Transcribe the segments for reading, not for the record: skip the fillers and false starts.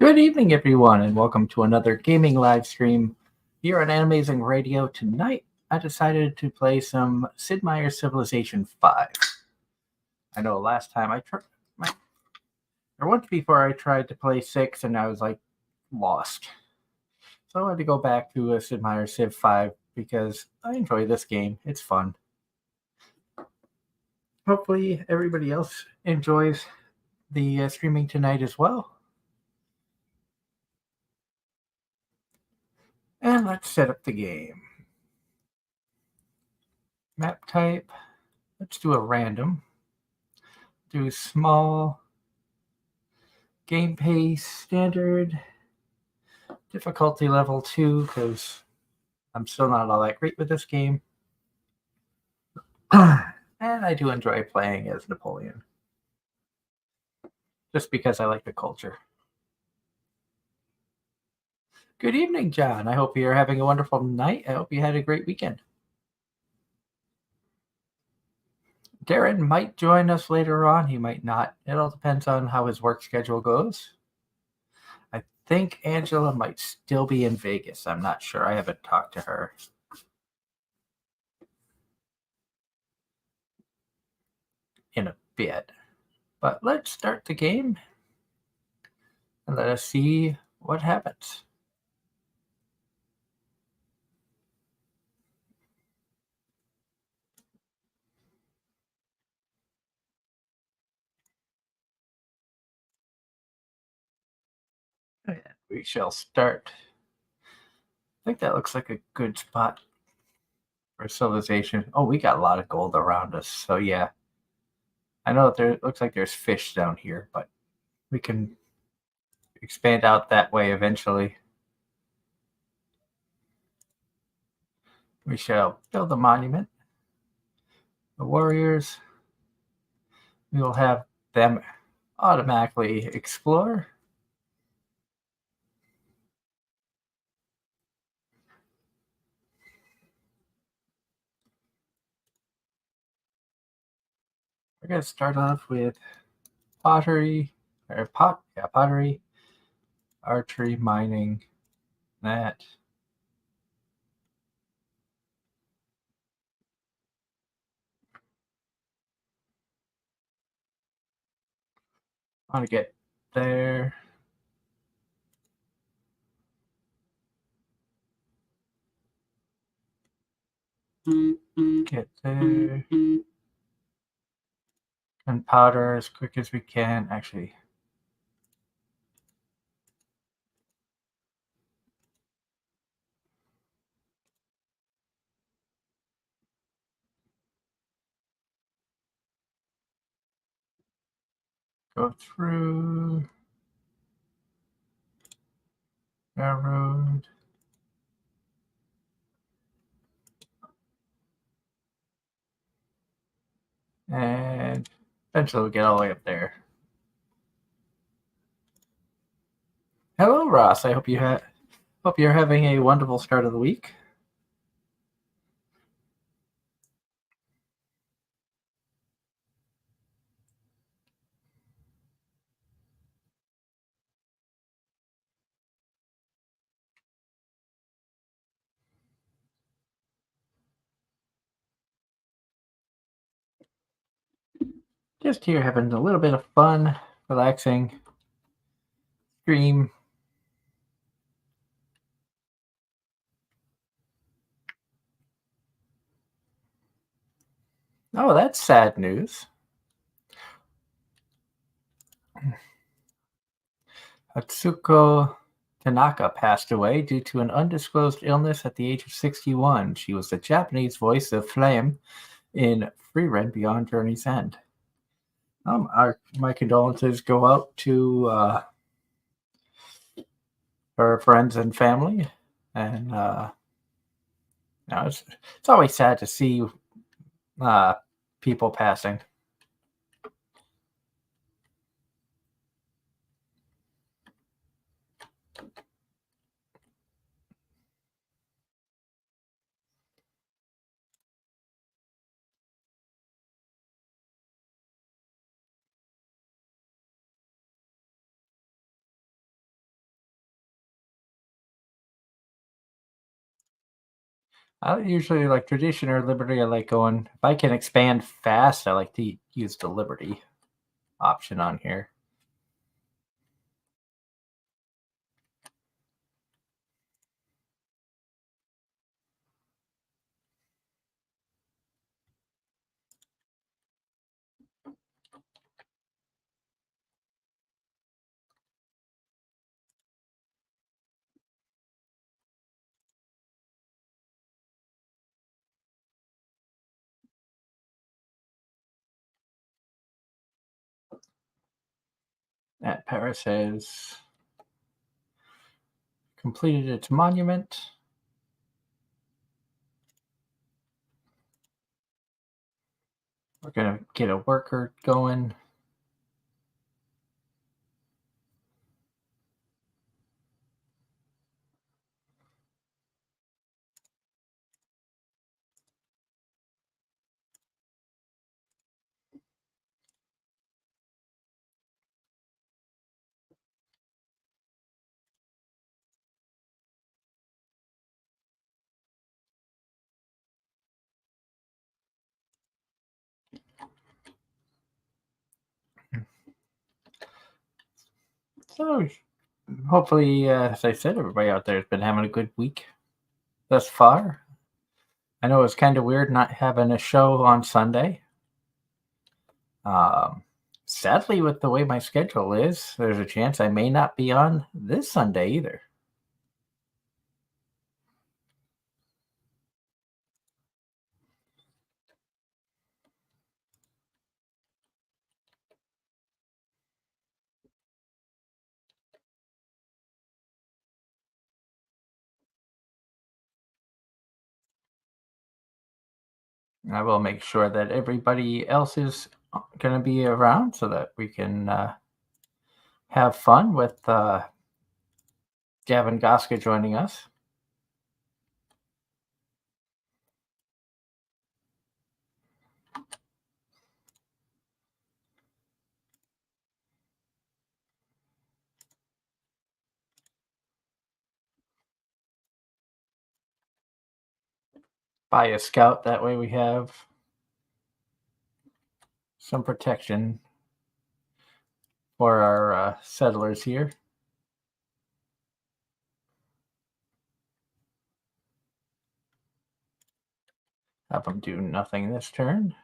Good evening, everyone, and welcome to another gaming live stream here on Anime-Zing Radio. Tonight, I decided to play some Sid Meier's Civilization 5. I know last time or once before I tried to play 6 and I was lost. So I wanted to go back to Sid Meier's Civ 5 because I enjoy this game. It's fun. Hopefully, everybody else enjoys the streaming tonight as well. And let's set up the game. Map type. Let's do a random. Do small. Game pace, standard. Difficulty level 2, because I'm still not all that great with this game. And I do enjoy playing as Napoleon. Just because I like the culture. Good evening, John. I hope you're having a wonderful night. I hope you had a great weekend. Darren might join us later on. He might not. It all depends on how his work schedule goes. I think Angela might still be in Vegas. I'm not sure. I haven't talked to her. In a bit. But let's start the game and let us see what happens. We shall start. I think that looks like a good spot for civilization. Oh, we got a lot of gold around us. So yeah, I know that there looks like there's fish down here, but we can expand out that way eventually. We shall build a monument. The warriors, we will have them automatically explore. We're going to start off with pottery, pottery, archery, mining, that. I want to get there. Get there. Gunpowder as quick as we can. Actually, go through railroad. And eventually we'll get all the way up there. Hello, Ross. I hope you're having a wonderful start of the week. Just here having a little bit of fun, relaxing stream. Oh, that's sad news. Atsuko Tanaka passed away due to an undisclosed illness at the age of 61. She was the Japanese voice of Flame in Frieren Beyond Journey's End. My condolences go out to her friends and family, and it's always sad to see people passing. I usually like tradition or liberty. I like going. If I can expand fast, I like to use the liberty option on here. That Paris has completed its monument. We're gonna get a worker going. So hopefully, as I said, everybody out there has been having a good week thus far. I know it's kind of weird not having a show on Sunday. Um, Sadly, with the way my schedule is, there's a chance I may not be on this Sunday either. I will make sure that everybody else is going to be around so that we can have fun with Gavin Goska joining us. Buy a scout, that way we have some protection for our settlers here. Have them do nothing this turn.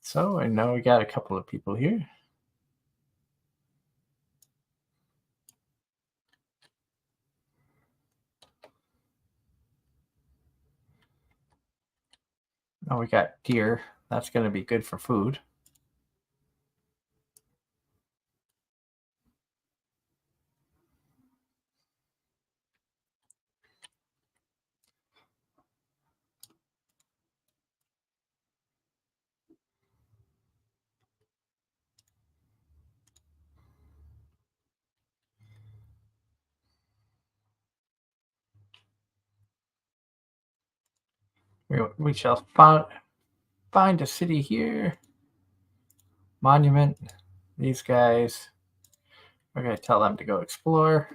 So I know we got a couple of people here. Oh, we got deer. That's going to be good for food. We shall find a city here. Monument. These guys. We're going to tell them to go explore.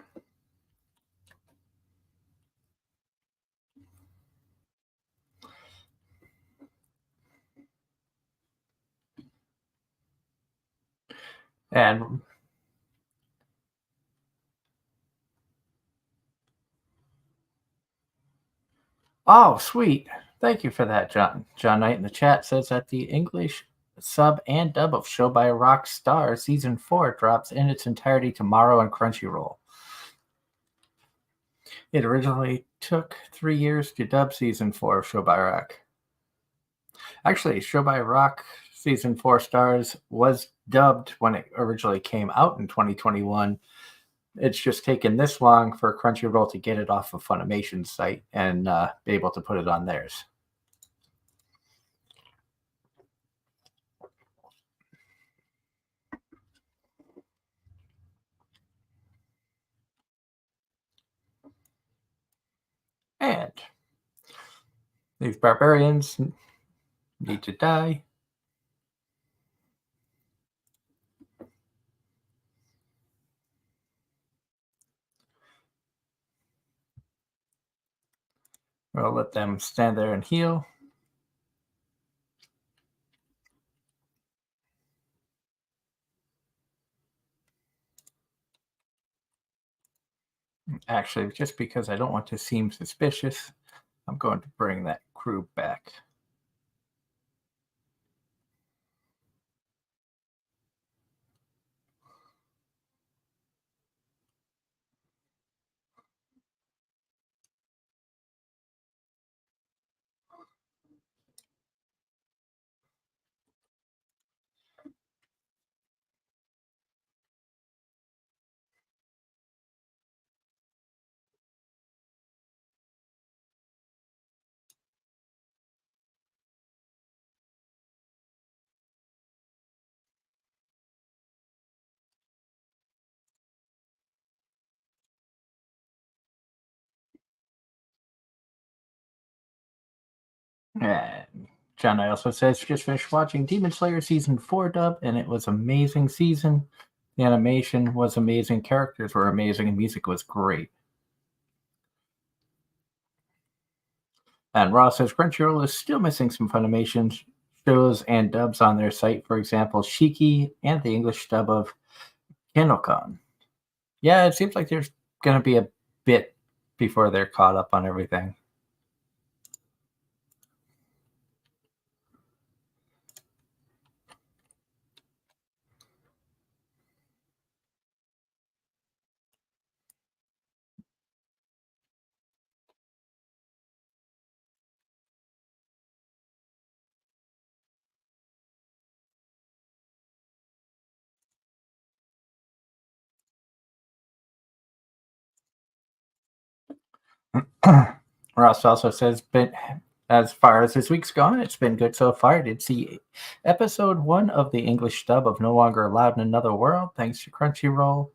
And oh, sweet. Thank you for that, John. John Knight in the chat says that the English sub and dub of Show by Rock Star Season 4 drops in its entirety tomorrow on Crunchyroll. It originally took 3 years to dub Season 4 of Show by Rock. Actually, Show by Rock Season 4 Stars was dubbed when it originally came out in 2021. It's just taken this long for Crunchyroll to get it off of Funimation's site and be able to put it on theirs. And these barbarians need to die. We'll let them stand there and heal. Actually, just because I don't want to seem suspicious, I'm going to bring that crew back. And John I also says just finished watching Demon Slayer season 4 dub, and it was amazing season. The animation was amazing, characters were amazing, and music was great. And Ross says Crunchyroll is still missing some Funimation shows and dubs on their site. For example, Shiki and the English dub of Kenokon. Yeah, it seems like there's going to be a bit before they're caught up on everything. Ross also says, but as far as this week's gone, it's been good so far. I did see episode 1 of the English dub of No Longer Allowed in Another World, thanks to Crunchyroll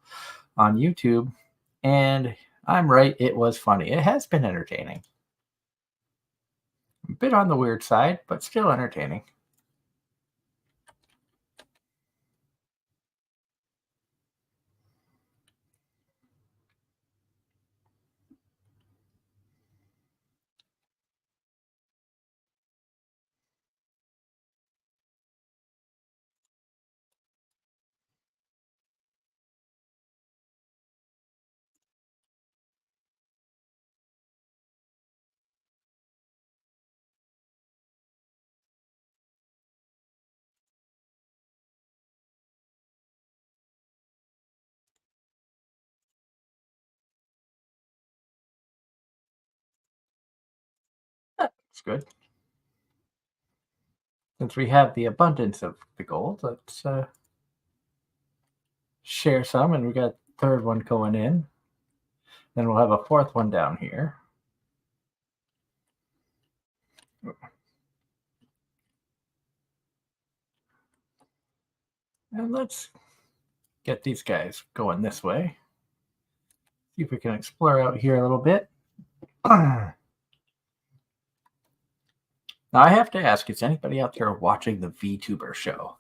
on YouTube. And I'm right, it was funny. It has been entertaining. A bit on the weird side, but still entertaining. That's good. Since we have the abundance of the gold, let's share some, and we got a third one going in. Then we'll have a fourth one down here. And let's get these guys going this way. See if we can explore out here a little bit. Now, I have to ask, is anybody out there watching the VTuber show?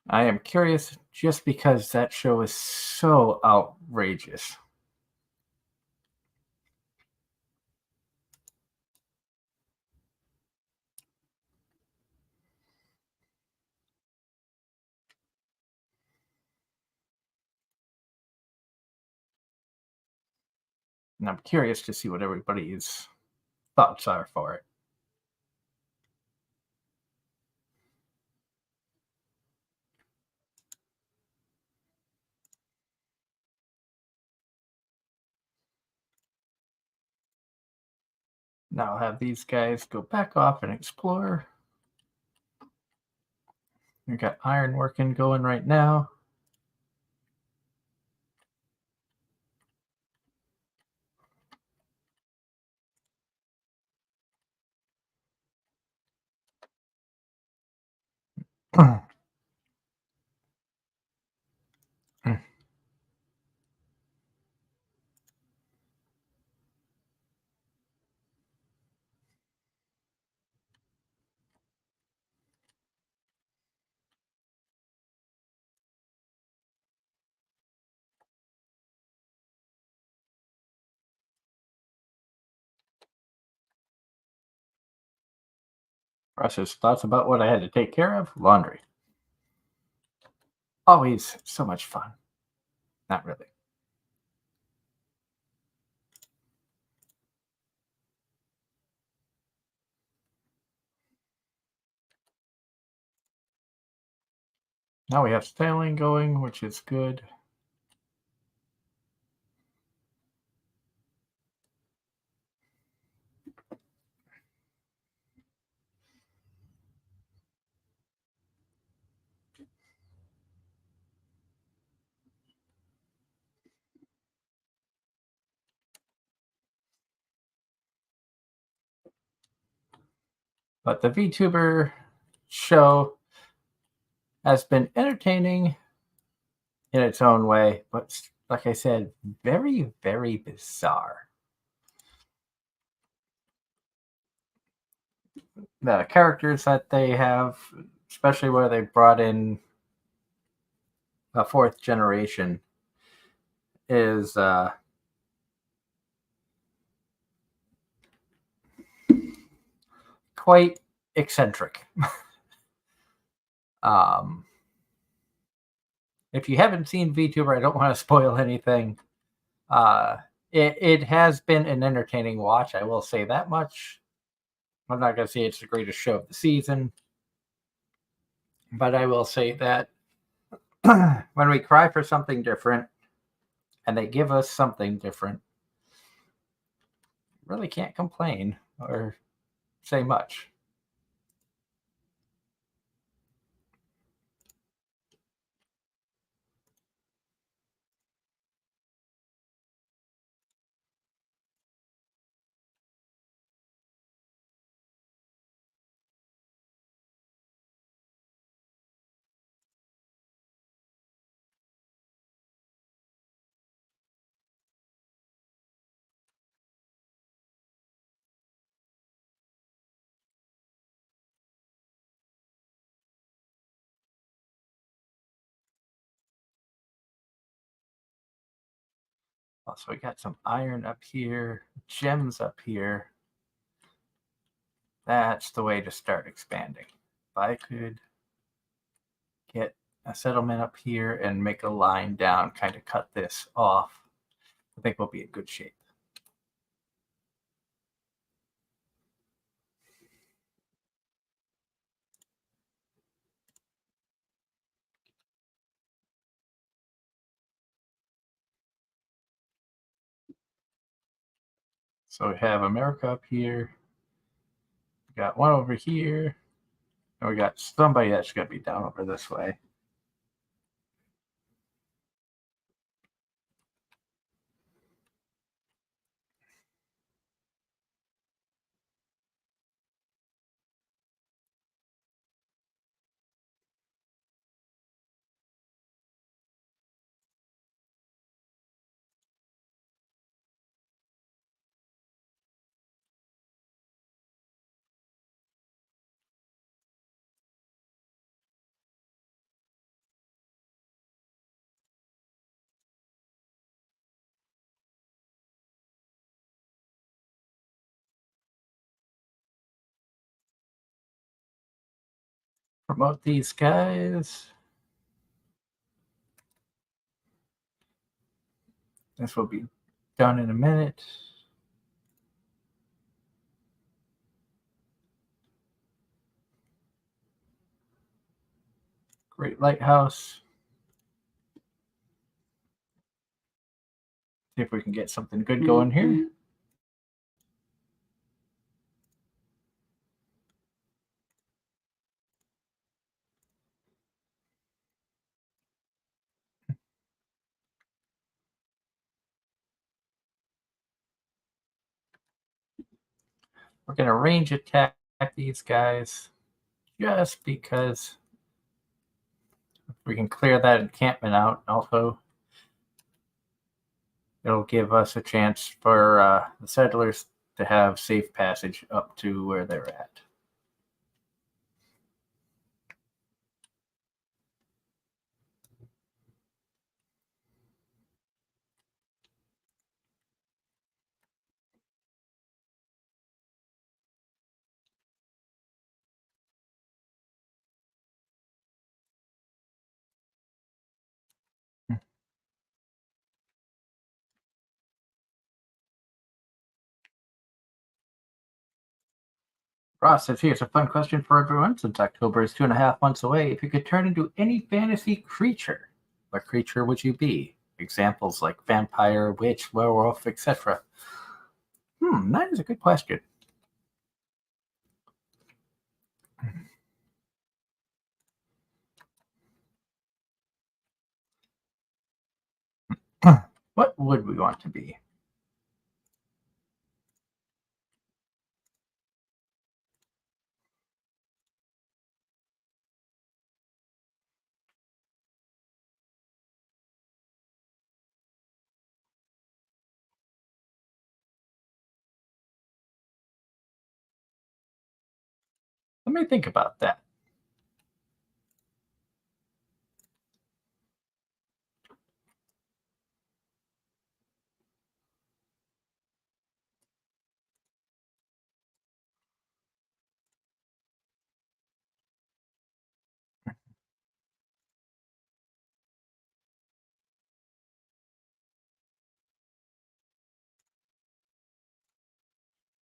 I am curious just because that show is so outrageous. And I'm curious to see what everybody's thoughts are for it. Now I'll have these guys go back off and explore. We got iron working going right now. Process thoughts about what I had to take care of. Laundry. Always so much fun. Not really. Now we have sailing going, which is good. But the VTuber show has been entertaining in its own way, but like I said, very, very bizarre. The characters that they have, especially where they brought in a fourth generation, is quite eccentric. um, if you haven't seen VTuber, I don't want to spoil anything. Uh, it has been an entertaining watch. I will say that much. I'm not going to say it's the greatest show of the season, but I will say that when we cry for something different and they give us something different, really can't complain or say much. Also, we got some iron up here, gems up here. That's the way to start expanding. If I could get a settlement up here and make a line down, kind of cut this off, I think we'll be in good shape. So we have America up here. We got one over here. And we got somebody that's going to be down over this way. Promote these guys. This will be done in a minute. Great lighthouse. See if we can get something good going here. We're going to range attack these guys just because we can clear that encampment out. Also, it'll give us a chance for the settlers to have safe passage up to where they're at. Ross says, here's a fun question for everyone. Since October is 2.5 months away, if you could turn into any fantasy creature, what creature would you be? Examples like vampire, witch, werewolf, etc. That is a good question. What would we want to be? Let me think about that.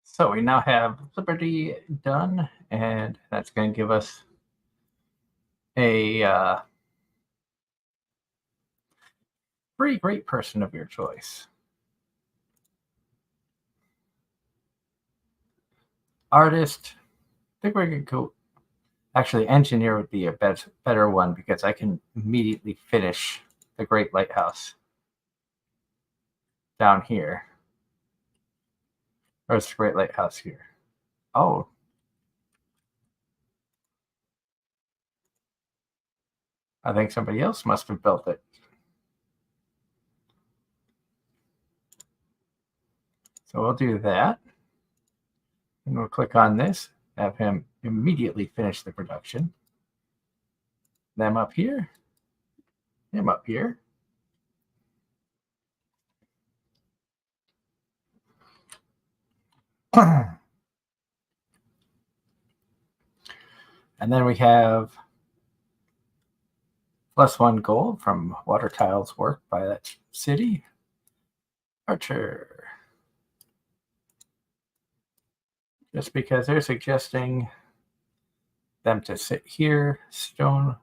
So we now have Liberty done, and that's going to give us a pretty great person of your choice. Artist, I think we're going to go. Actually, engineer would be a better one because I can immediately finish the Great Lighthouse down here. Or it's the Great Lighthouse here. Oh. I think somebody else must have built it. So we'll do that. And we'll click on this, have him immediately finish the production. Them up here. Him up here. And then we have +1 gold from water tiles work by that city. Archer. Just because they're suggesting them to sit here. Stone.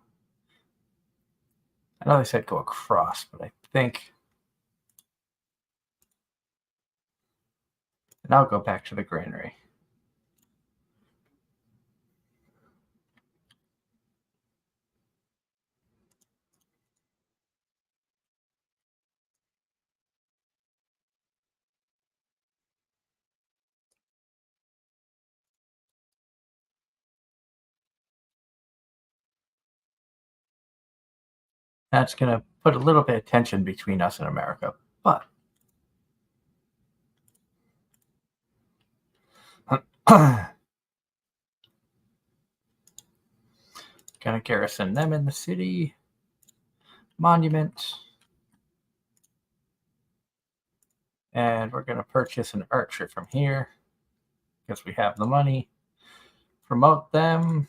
I know they said go across, but I think. And I'll go back to the granary. That's going to put a little bit of tension between us and America, but going to garrison them in the city. Monument. And we're going to purchase an archer from here because we have the money. Promote them.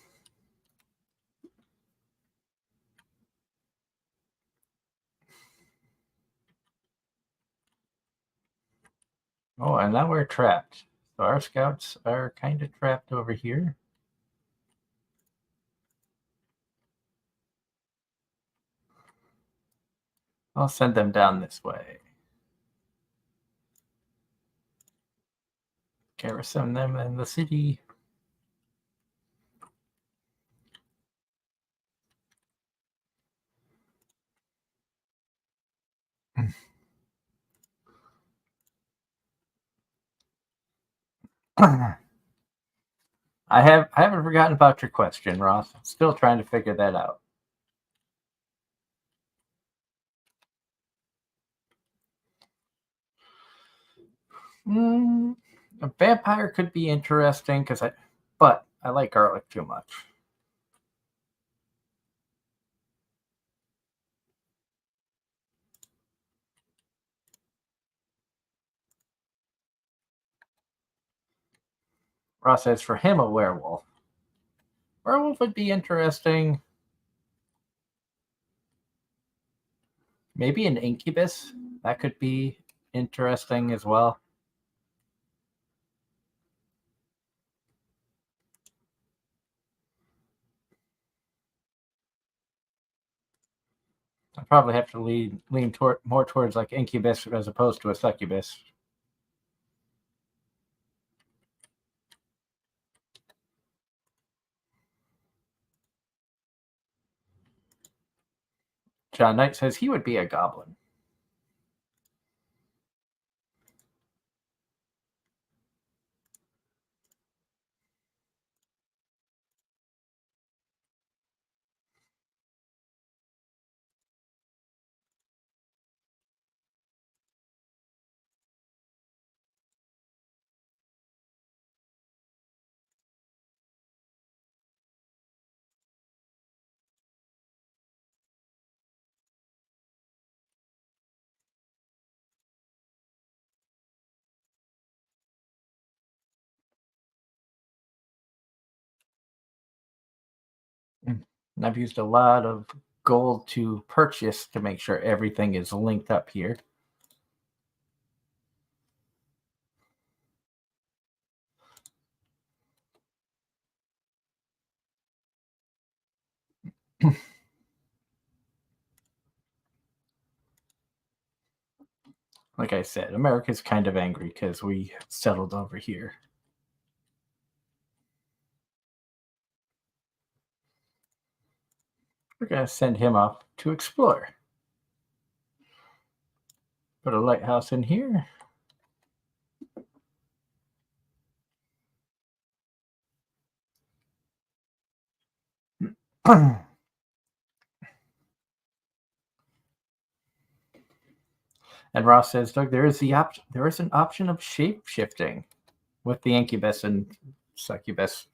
Oh, and now we're trapped. So our scouts are kind of trapped over here. I'll send them down this way. Garrison them in the city. I haven't forgotten about your question, Ross. I'm still trying to figure that out. A vampire could be interesting but I like garlic too much. Ross says for him a werewolf. Werewolf would be interesting. Maybe an incubus. That could be interesting as well. probably have to lean more towards like incubus as opposed to a succubus. John Knight says he would be a goblin. And I've used a lot of gold to purchase to make sure everything is linked up here. Like I said, America's kind of angry because we settled over here. We're going to send him off to explore. Put a lighthouse in here. And Ross says, Doug, there is an option of shape shifting with the incubus and succubus.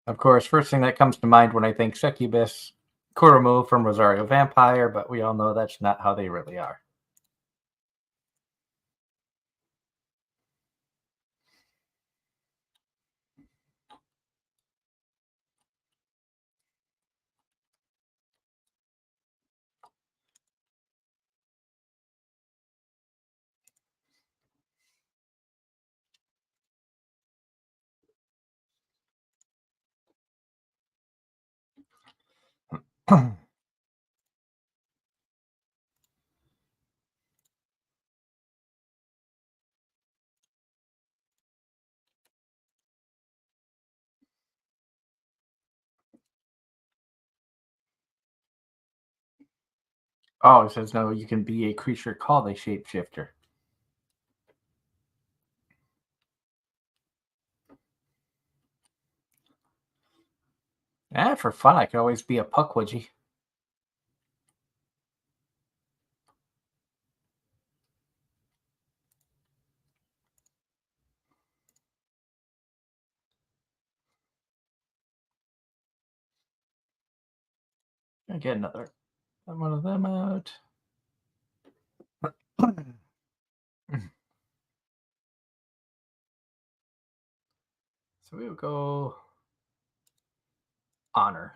Of course, first thing that comes to mind when I think succubus, Kurumu from Rosario Vampire, but we all know that's not how they really are. Oh, it says no, you can be a creature called a shapeshifter. For fun, I could always be a puckwudgie. I get another one of them out. So we will go honor.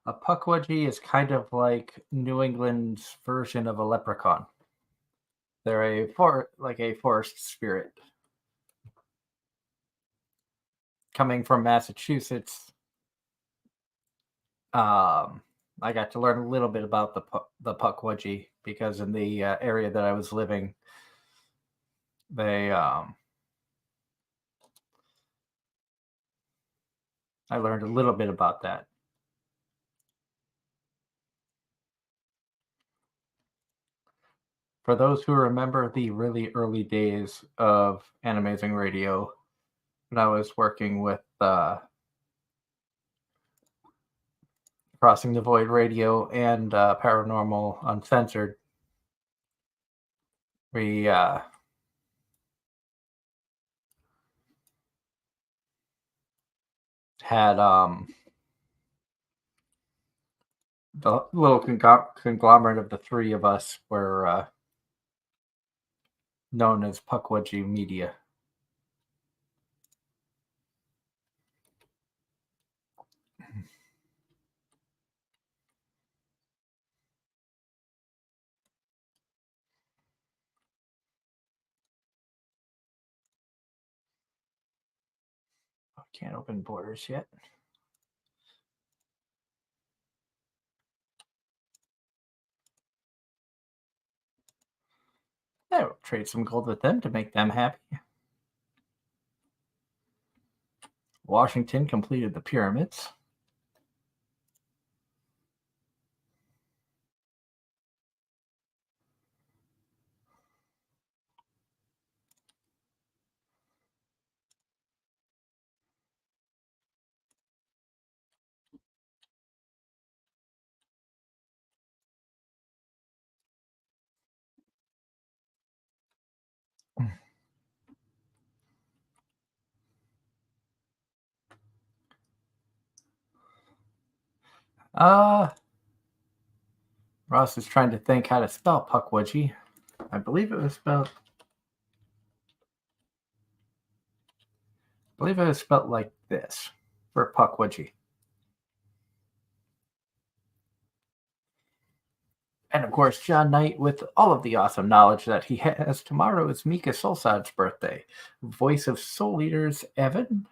A puckwudgie is kind of like New England's version of a leprechaun. They're a forest spirit. Coming from Massachusetts, I got to learn a little bit about the puckwudgie because in the area that I was living, I learned a little bit about that. For those who remember the really early days of Anime-Zing Radio, when I was working with Crossing the Void Radio and Paranormal Uncensored, we had the little conglomerate of the three of us were known as Puckwudgie Media. I can't open borders yet. I will trade some gold with them to make them happy. Washington completed the pyramids. Ross is trying to think how to spell Pukwudgie. I believe it was spelled like this for Pukwudgie. And of course, John Knight, with all of the awesome knowledge that he has, tomorrow is Mika Solsad's birthday. Voice of Soul Eaters Evan,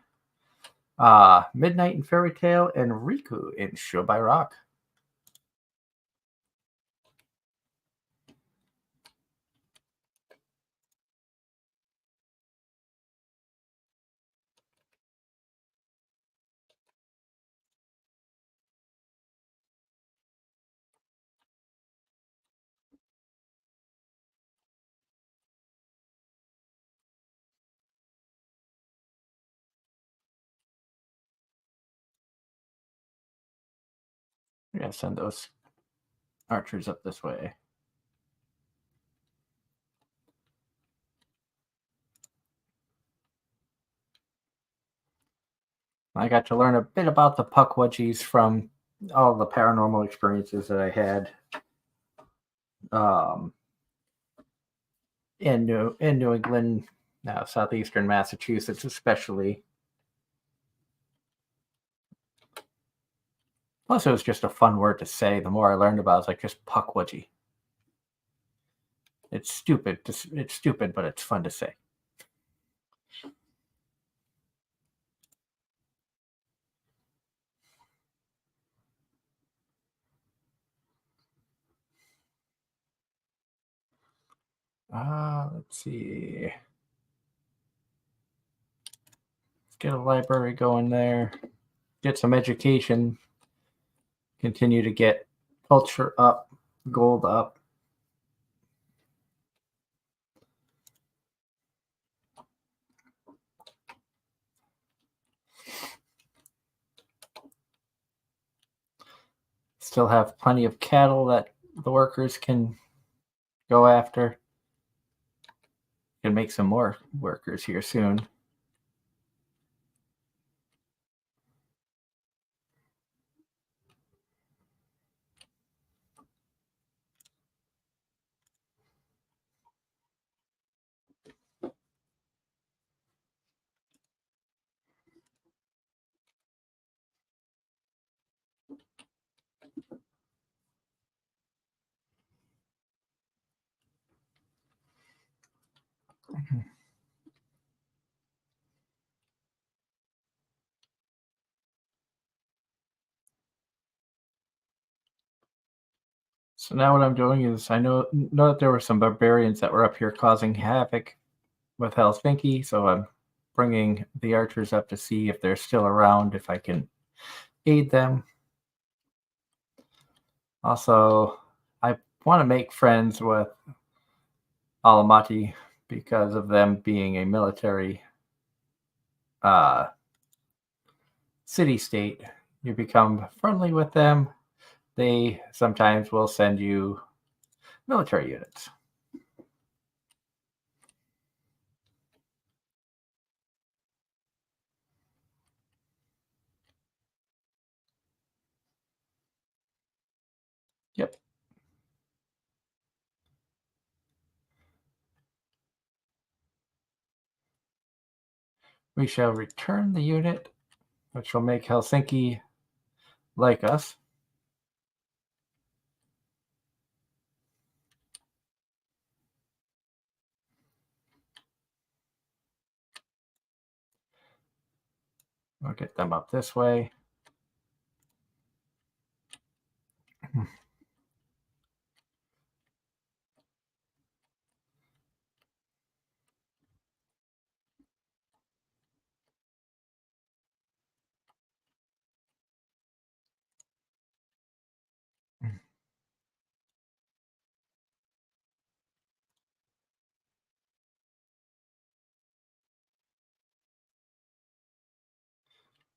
Midnight in Fairy Tale, and Riku in Show by Rock. We're going to send those archers up this way. I got to learn a bit about the Pukwudgies from all the paranormal experiences that I had in New England, southeastern Massachusetts especially. Plus, it was just a fun word to say. The more I learned about it, it's like just Pukwudgie. It's stupid. It's stupid, but it's fun to say. Let's see. Let's get a library going there. Get some education. Continue to get culture up, gold up. Still have plenty of cattle that the workers can go after. Can make some more workers here soon. So now what I'm doing is I know that there were some barbarians that were up here causing havoc with Helsinki, so I'm bringing the archers up to see if they're still around, if I can aid them. Also, I want to make friends with Alamati because of them being a military city-state. You become friendly with them. They sometimes will send you military units. Yep. We shall return the unit, which will make Helsinki like us. I'll get them up this way.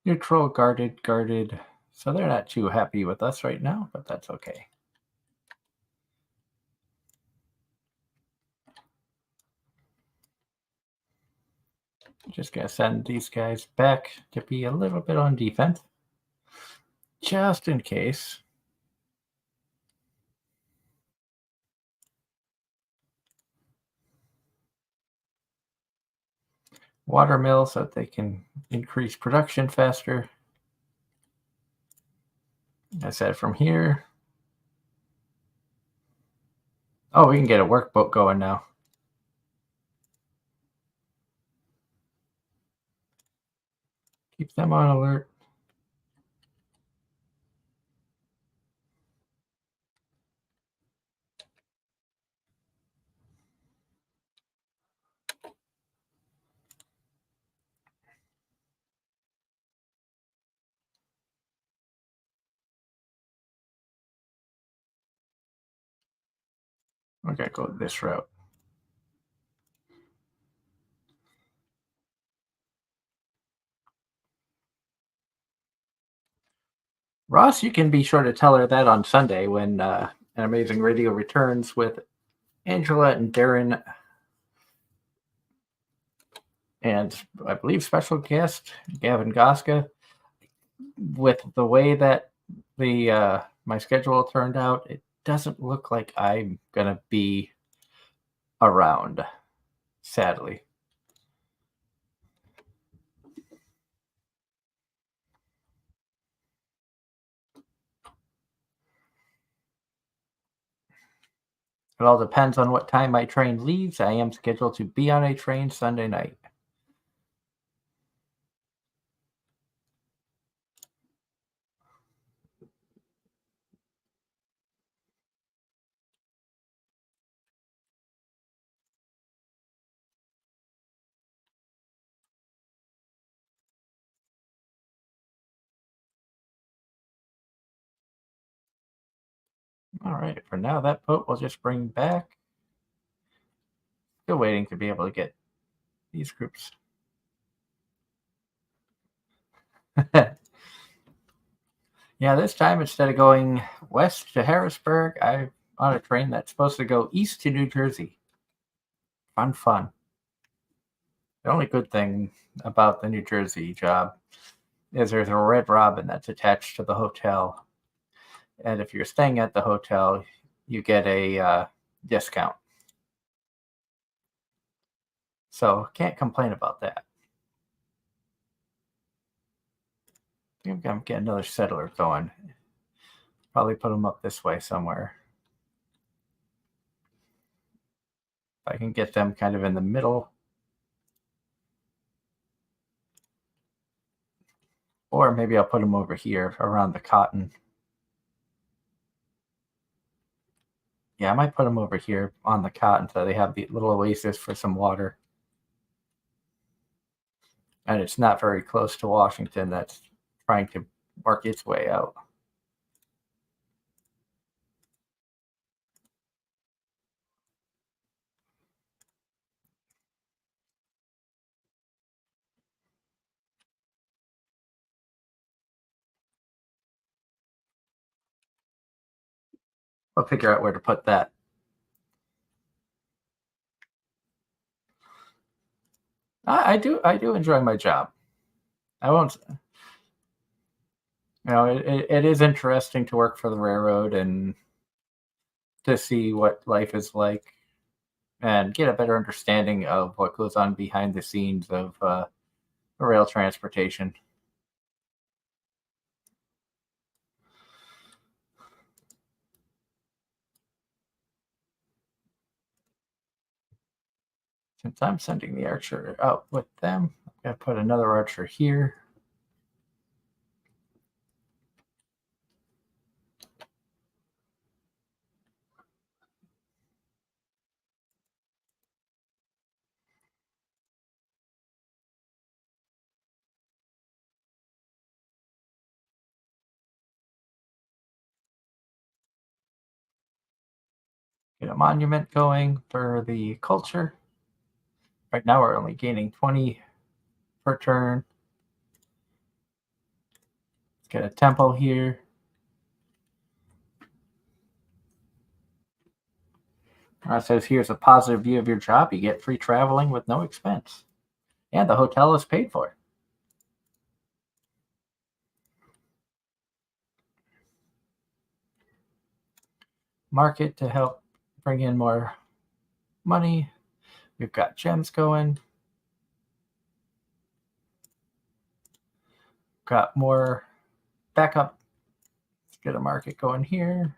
Neutral, guarded, guarded. So they're not too happy with us right now, but that's okay. Just gonna send these guys back to be a little bit on defense, just in case. Water mill so that they can increase production faster. I said from here. Oh, we can get a workboat going now. Keep them on alert. We're gonna go this route. Ross, you can be sure to tell her that on Sunday when Anime-Zing Radio returns with Angela and Darren and I believe special guest Gavin Goska. With the way that the my schedule turned out, it doesn't look like I'm gonna be around, sadly. It all depends on what time my train leaves. I am scheduled to be on a train Sunday night. All right, for now, that boat will just bring back. Still waiting to be able to get these groups. Yeah, this time instead of going west to Harrisburg, I'm on a train that's supposed to go east to New Jersey. Fun, fun. The only good thing about the New Jersey job is there's a Red Robin that's attached to the hotel. And if you're staying at the hotel, you get a discount. So can't complain about that. I think I'm getting another settler going. Probably put them up this way somewhere. If I can get them kind of in the middle. Or maybe I'll put them over here around the cotton. Yeah, I might put them over here on the cotton so they have the little oasis for some water. And it's not very close to Washington that's trying to work its way out. I'll figure out where to put that. I do enjoy my job. I won't. It is interesting to work for the railroad and to see what life is like and get a better understanding of what goes on behind the scenes of rail transportation. Since I'm sending the archer out with them, I'm going to put another archer here. Get a monument going for the culture. Right now we're only gaining 20 per turn. Let's get a temple here. It says here's a positive view of your job. You get free traveling with no expense. And the hotel is paid for. Market to help bring in more money. We've got gems going. Got more backup. Let's get a market going here.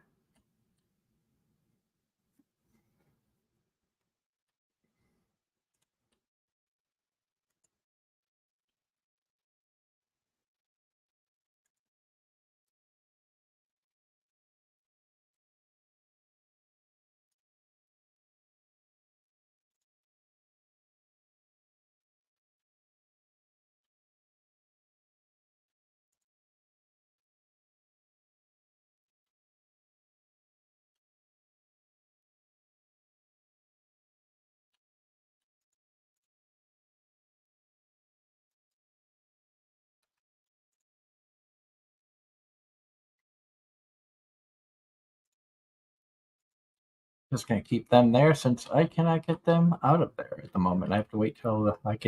Just going to keep them there since I cannot get them out of there at the moment. I have to wait till I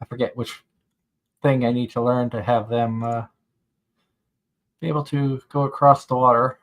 forget which thing I need to learn to have them be able to go across the water.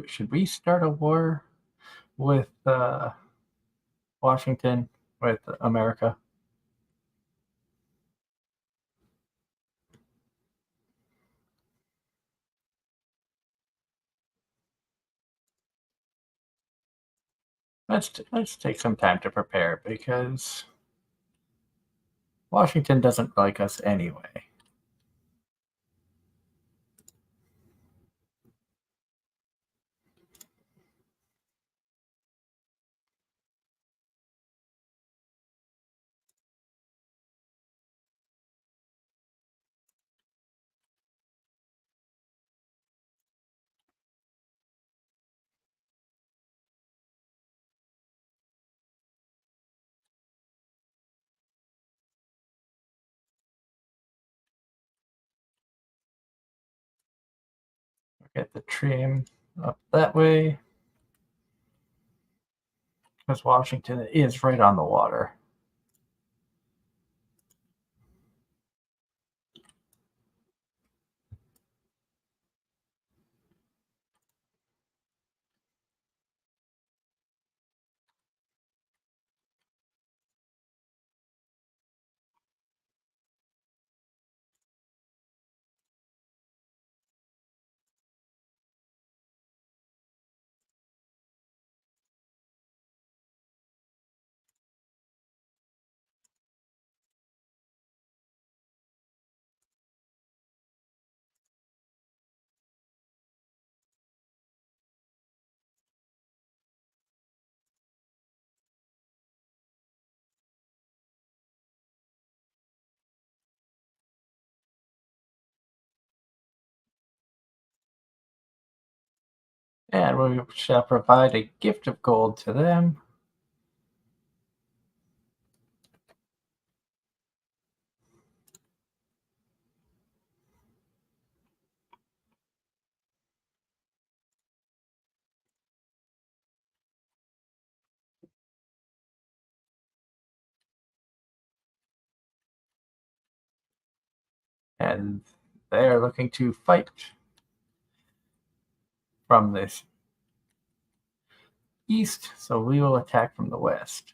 Should we start a war with Washington, with America? Let's take some time to prepare because Washington doesn't like us anyway. Get the trim up that way because Washington is right on the water. And we shall provide a gift of gold to them. And they are looking to fight from this east, so we will attack from the west.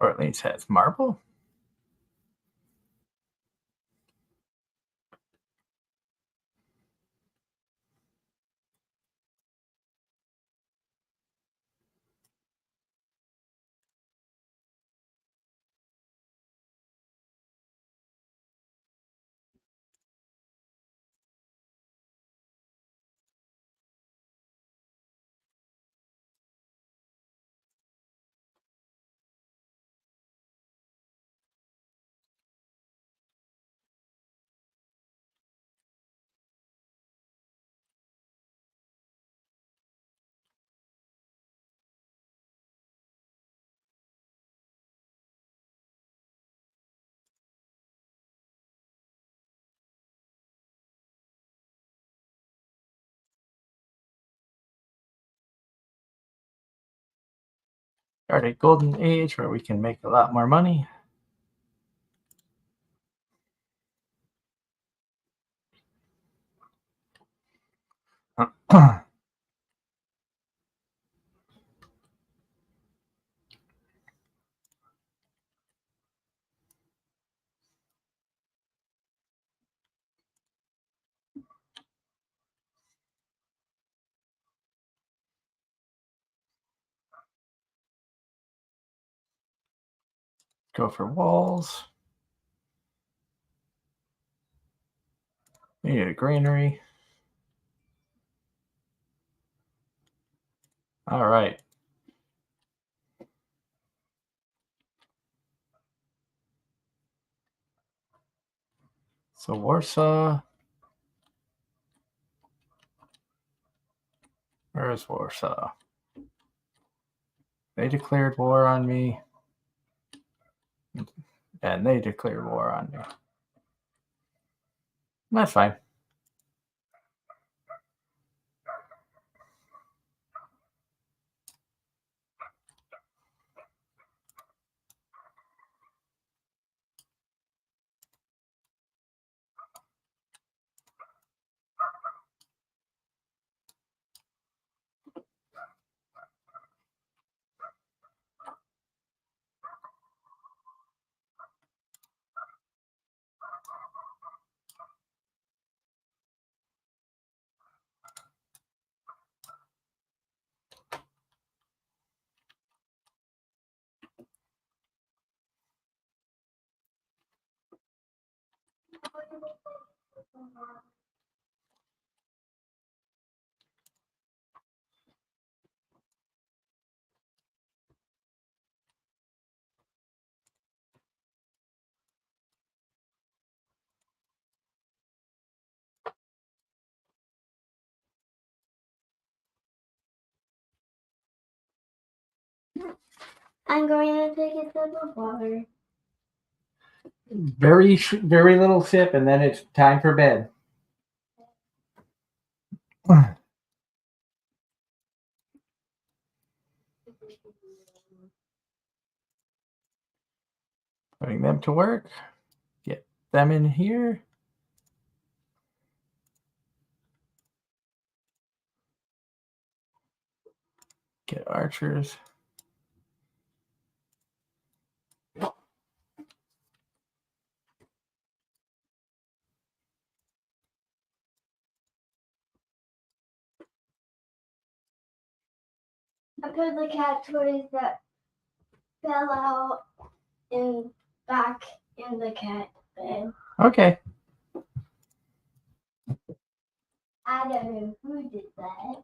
Or at least has marble. Start a golden age where we can make a lot more money. Go for walls. We need a granary. All right. So Warsaw. Where is Warsaw? They declared war on me. And they declared war on me. That's fine. I'm going to take a sip of water. Very little sip, and then it's time for bed. Putting them to work. Get them in here. Get archers. I put the cat toys that fell out back in the cat bed. Okay. I don't know who did that.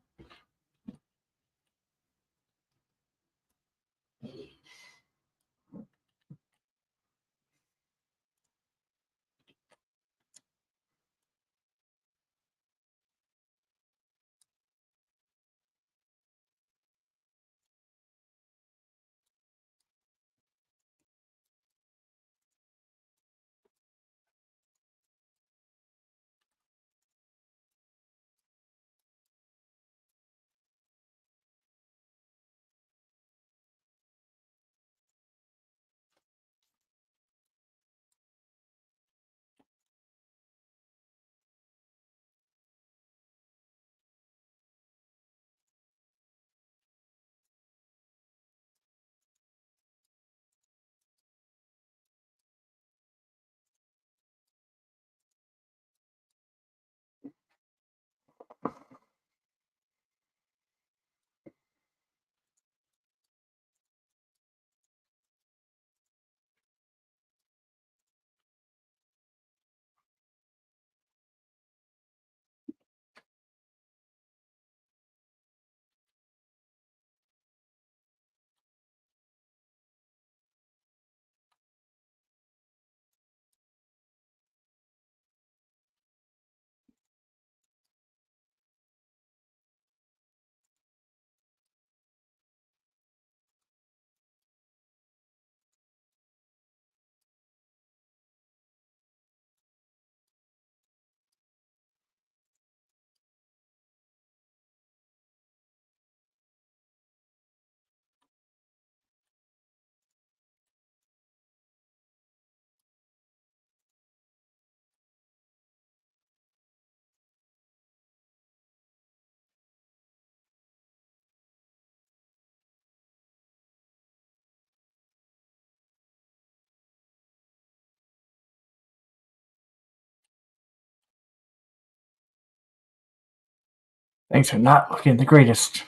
Things are not looking the greatest.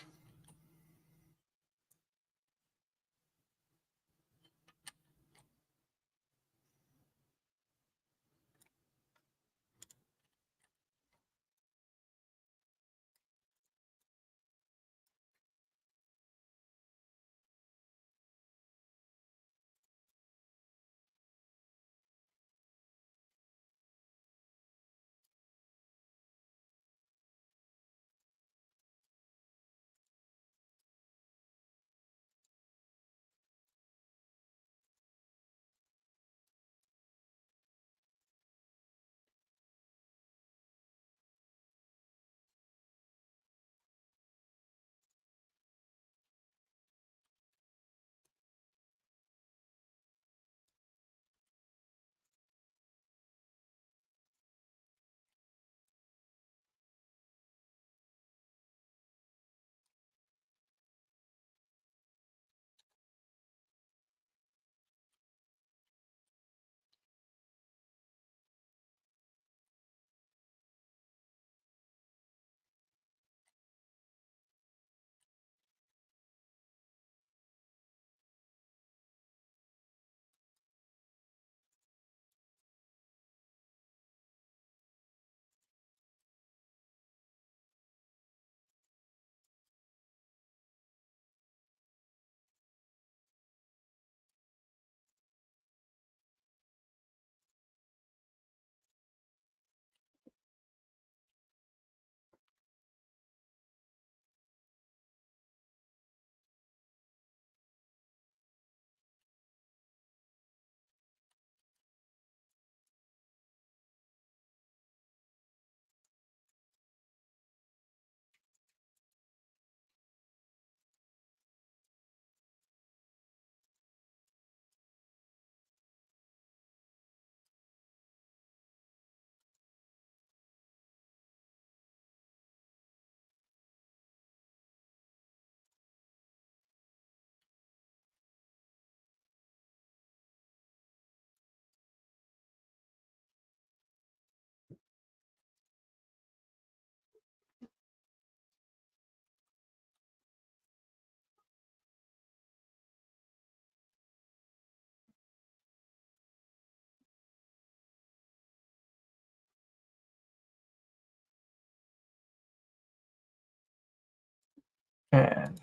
And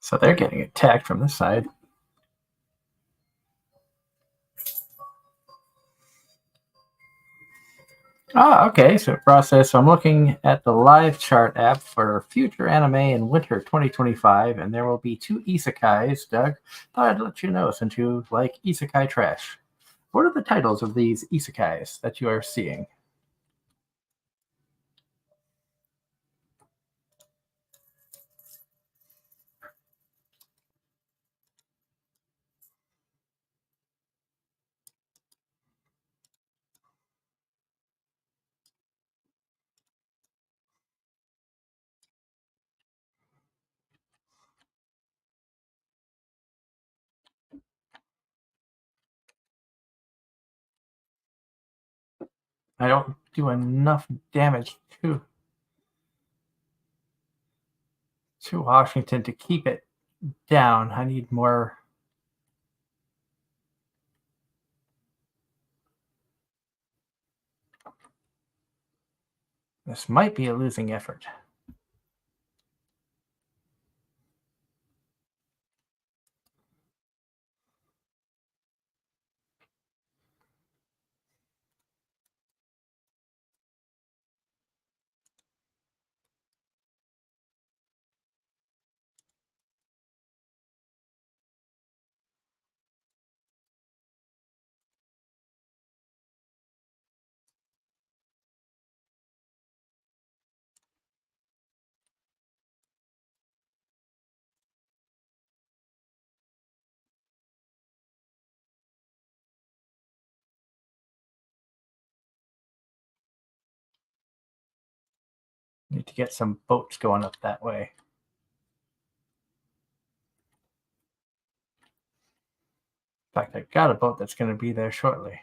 so they're getting attacked from this side. Okay. So process. So I'm looking at the live chart app for future anime in winter 2025, and there will be 2 isekais. Doug, thought I'd let you know since you like isekai trash. What are the titles of these isekais that you are seeing? I don't do enough damage to Washington to keep it down. I need more. This might be a losing effort. Need to get some boats going up that way. In fact, I got a boat that's going to be there shortly.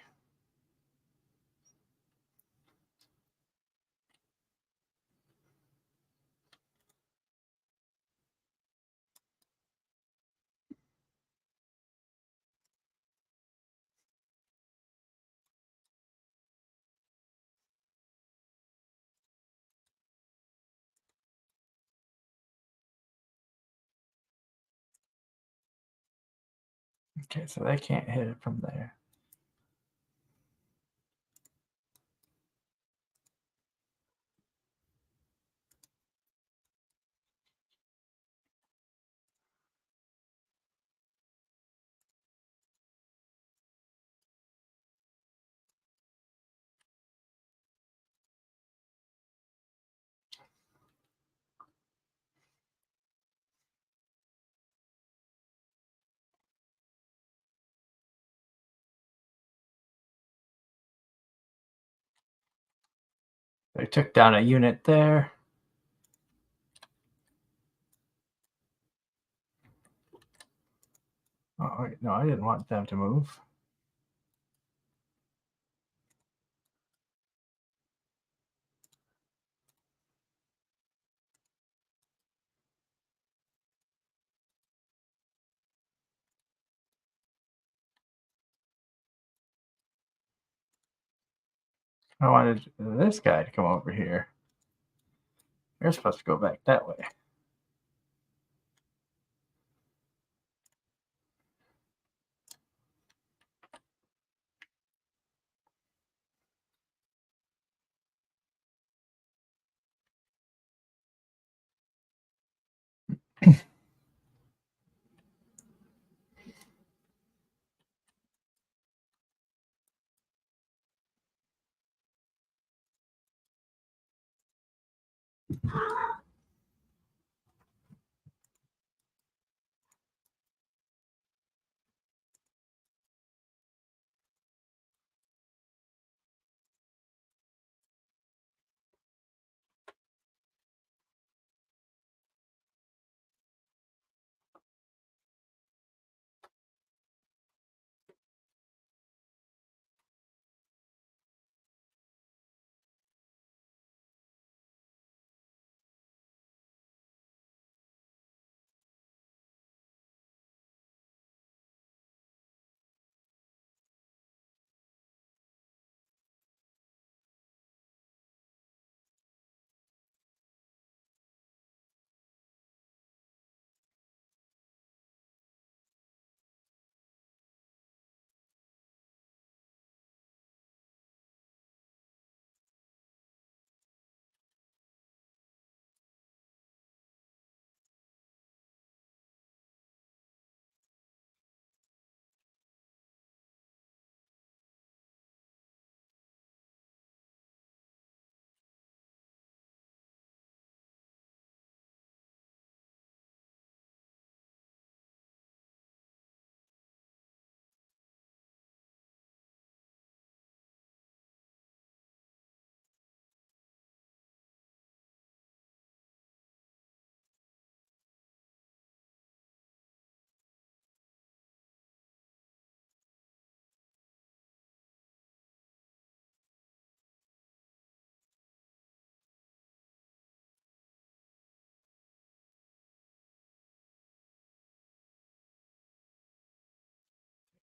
Okay, so they can't hit it from there. They took down a unit there. Oh, wait, no, I didn't want them to move. I wanted this guy to come over here. They're supposed to go back that way.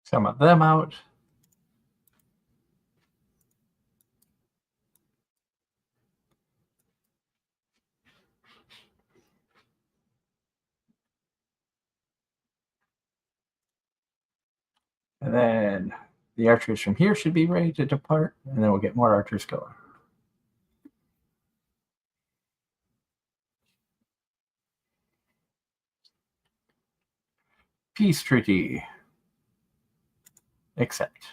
Some of them out. And then the archers from here should be ready to depart, and then we'll get more archers going. Peace treaty. Accept.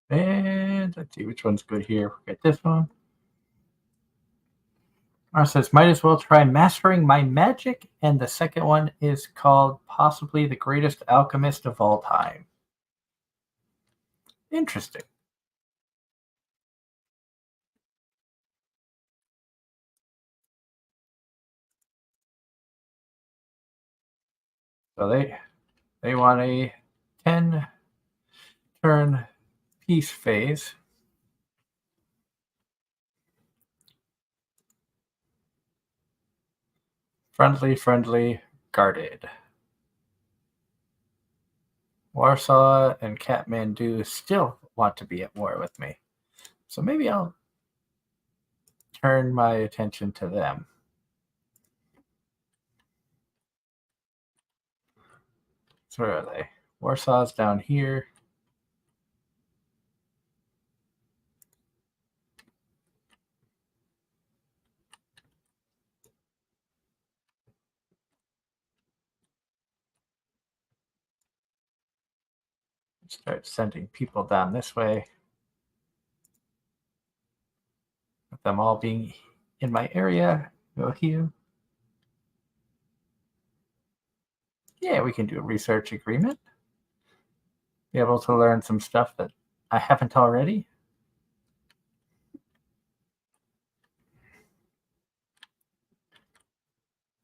And let's see which one's good here. Get this one. Mara says, might as well try mastering my magic. And the second one is called possibly the greatest alchemist of all time. Interesting. So they want a 10 turn peace phase. Friendly, guarded. Warsaw and Kathmandu still want to be at war with me. So maybe I'll turn my attention to them. So where are they? Warsaw's down here. Start sending people down this way. With them all being in my area. Go here. Yeah, we can do a research agreement. Be able to learn some stuff that I haven't already.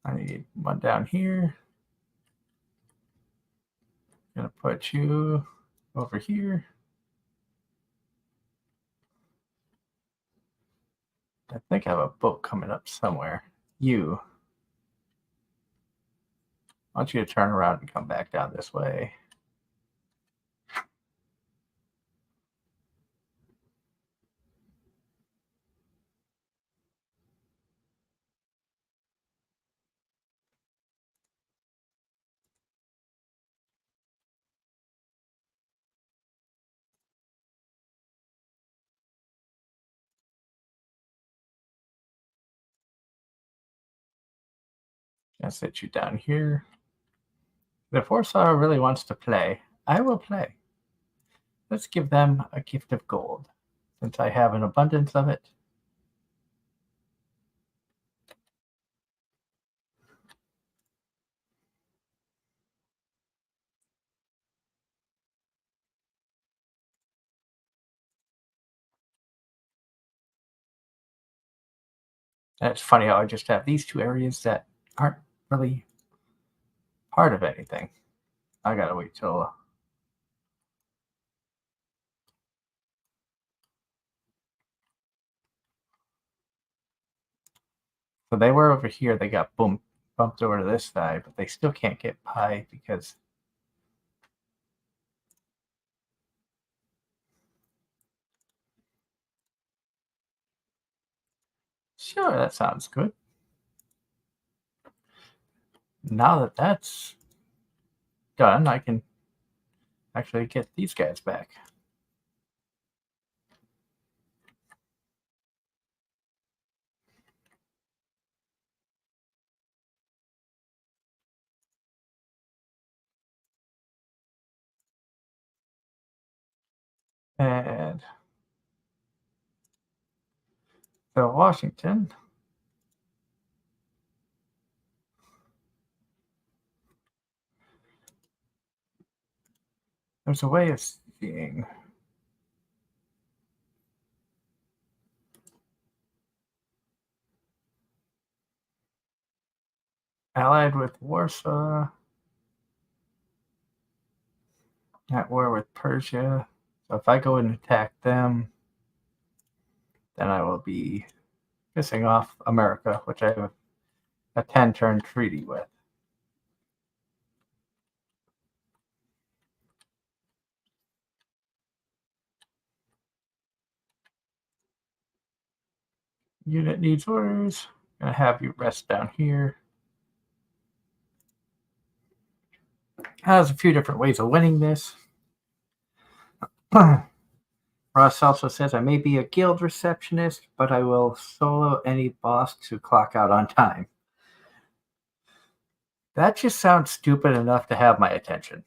I need one down here. Gonna put you over here. I think I have a boat coming up somewhere. You. I want you to turn around and come back down this way. I'll sit you down here. If Warsaw really wants to play, I will play. Let's give them a gift of gold, since I have an abundance of it. And it's funny how I just have these two areas that aren't really part of anything. I gotta wait till. So they were over here. They got bumped over to this side, but they still can't get pie because. Sure, that sounds good. Now that that's done, I can actually get these guys back. And so Washington. There's a way of seeing. Allied with Warsaw. At war with Persia. So if I go and attack them, then I will be pissing off America, which I have a 10-turn treaty with. Unit needs orders. Gonna have you rest down here. Has a few different ways of winning this. Ross also says, I may be a guild receptionist, but I will solo any boss to clock out on time. That just sounds stupid enough to have my attention.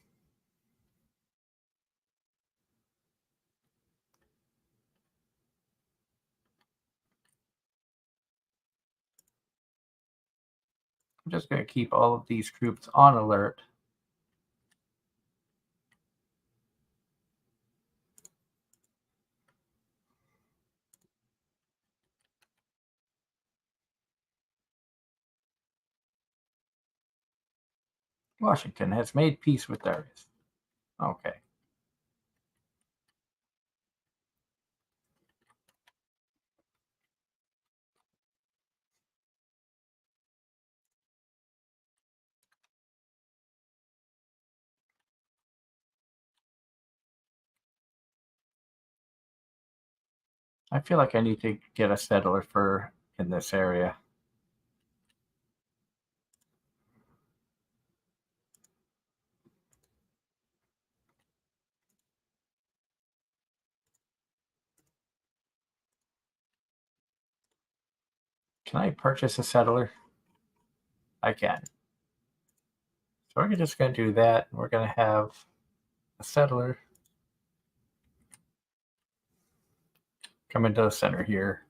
I'm just going to keep all of these troops on alert. Washington has made peace with Darius. Okay. I feel like I need to get a settler for in this area. Can I purchase a settler? I can. So we're just going to do that. We're going to have a settler come into the center here.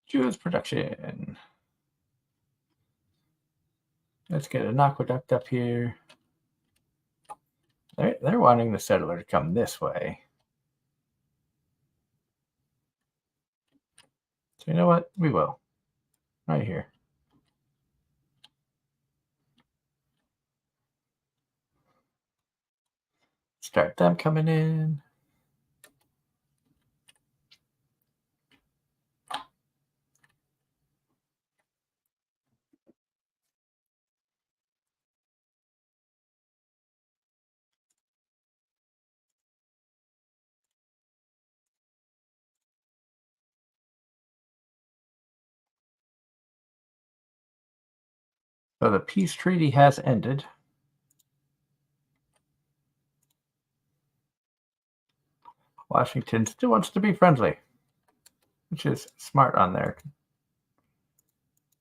Choose production. Let's get an aqueduct up here. They're wanting the settler to come this way. So you know what? We will. Right here. Start them coming in. So the peace treaty has ended. Washington still wants to be friendly, which is smart on their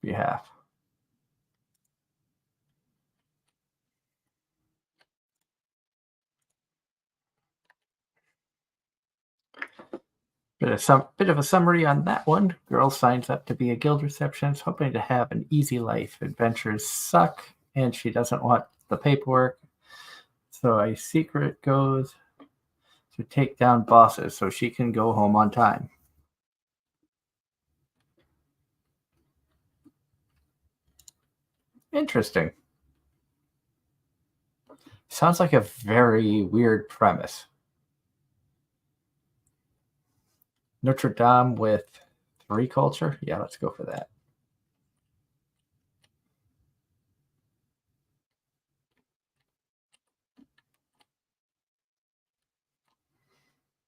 behalf. Bit of a summary on that one. Girl signs up to be a guild receptionist, hoping to have an easy life. Adventures suck, and she doesn't want the paperwork. So a secret goes to take down bosses so she can go home on time. Interesting. Sounds like a very weird premise. Notre Dame with 3 culture? Yeah, let's go for that.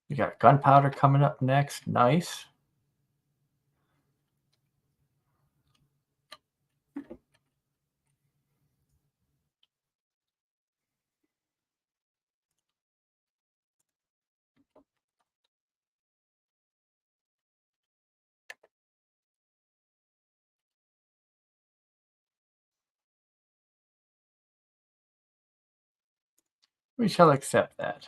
We got gunpowder coming up next. Nice. We shall accept that.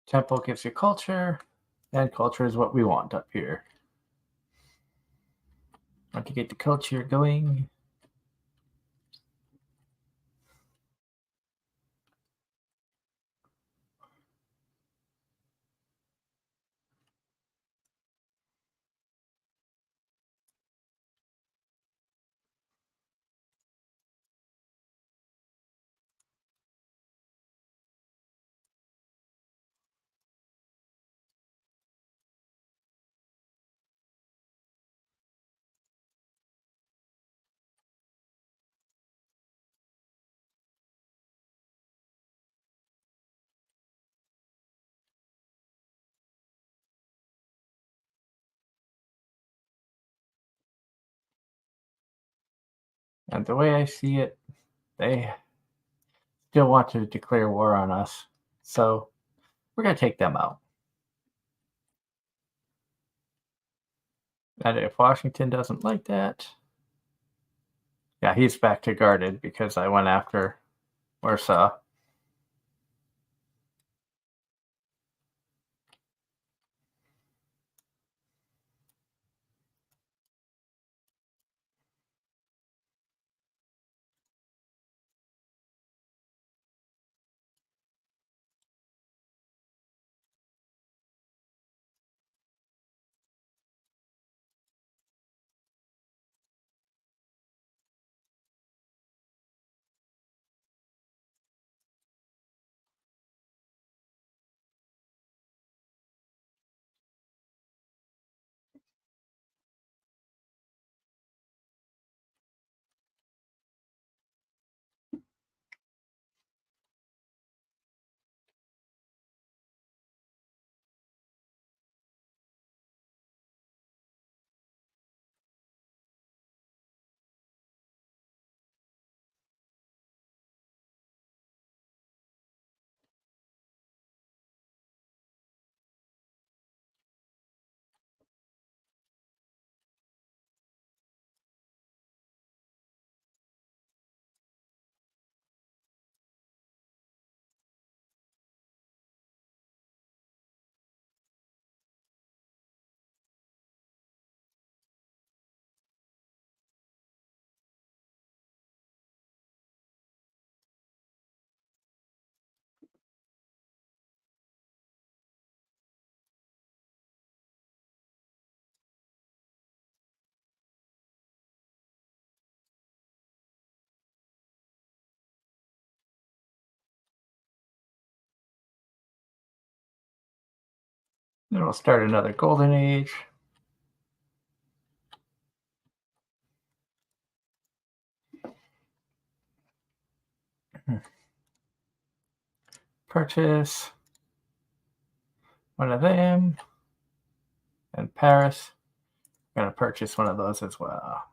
Temple gives you culture, and culture is what we want up here. Want to get the culture going. And the way I see it, they still want to declare war on us. So we're going to take them out. And if Washington doesn't like that, yeah, he's back to guarded because I went after Warsaw. Then we'll start another golden age. Purchase one of them. And Paris, I'm going to purchase one of those as well.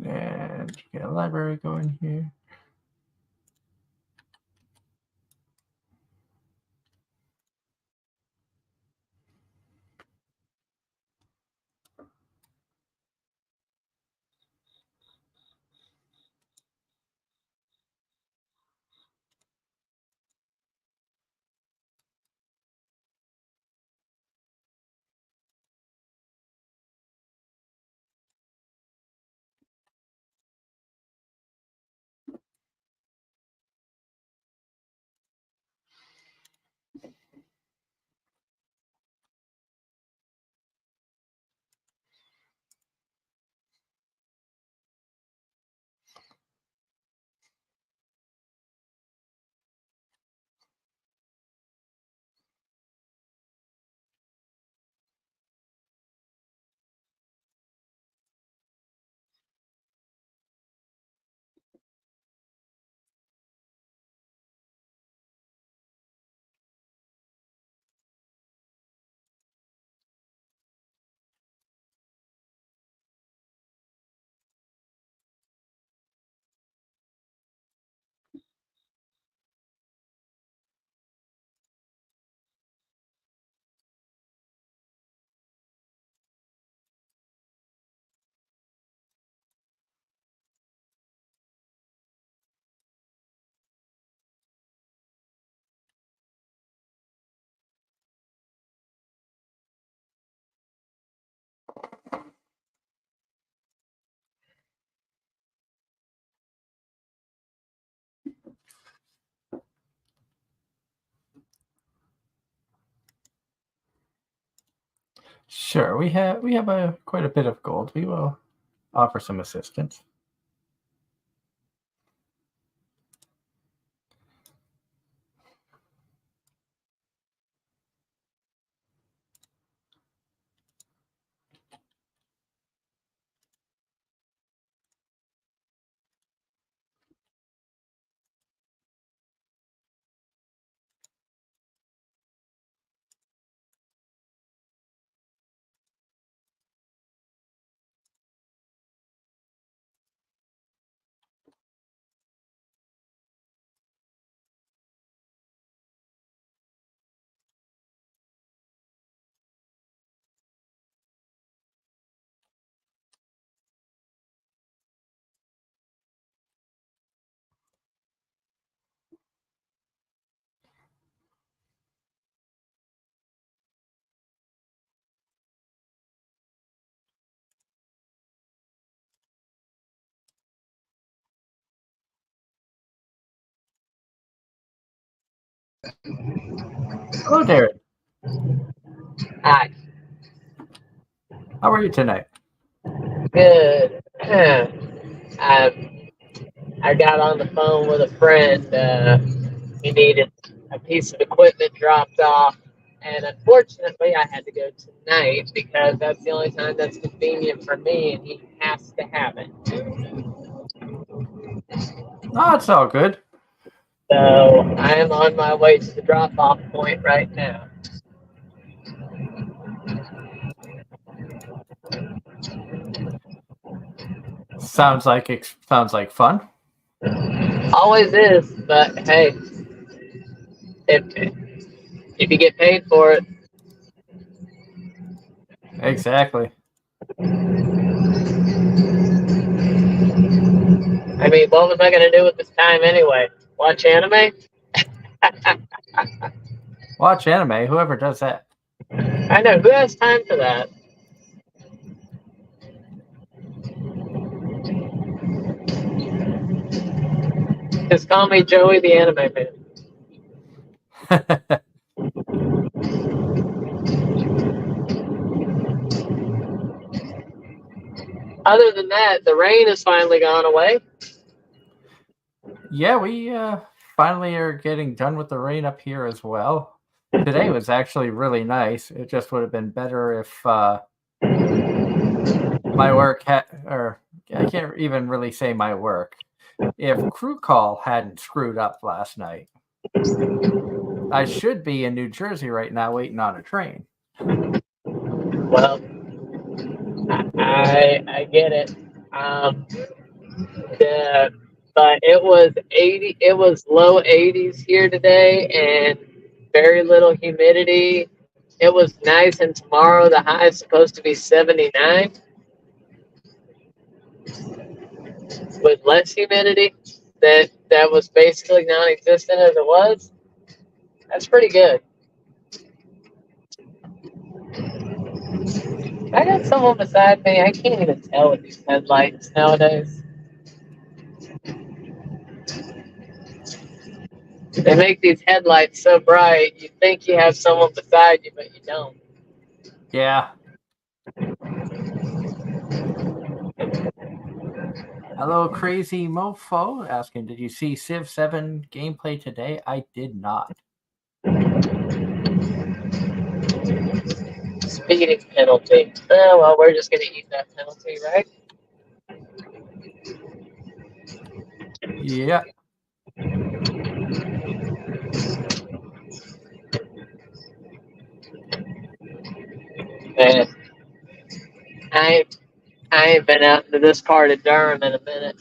And get a library going here. Sure, we have quite a bit of gold. We will offer some assistance. Hello, Darren. Hi. How are you tonight? Good. I got on the phone with a friend. He needed a piece of equipment dropped off, and unfortunately, I had to go tonight because that's the only time that's convenient for me, and he has to have it. Oh, it's all good. So I am on my way to the drop-off point right now. Sounds like fun. Always is, but hey, if you get paid for it. Exactly. I mean, what was I going to do with this time anyway? Watch anime? Watch anime. Whoever does that. I know. Who has time for that? Just call me Joey the Anime Man. Other than that, the rain has finally gone away. Yeah, we finally are getting done with the rain up here as well. Today was actually really nice. It just would have been better if my work had, or I can't even really say my work. If crew call hadn't screwed up last night, I should be in New Jersey right now waiting on a train. Well, I get it. But it was 80. It was low 80s here today, and very little humidity. It was nice, and tomorrow the high is supposed to be 79 with less humidity. That was basically non-existent as it was. That's pretty good. I got someone beside me. I can't even tell with these headlights nowadays. They make these headlights so bright, you think you have someone beside you, but you don't. Yeah. Hello, Crazy Mofo, asking, did you see Civ 7 gameplay today? I did not. Speeding penalty. Oh, well, we're just going to eat that penalty, right? Yeah. Man, I ain't been out to this part of Durham in a minute.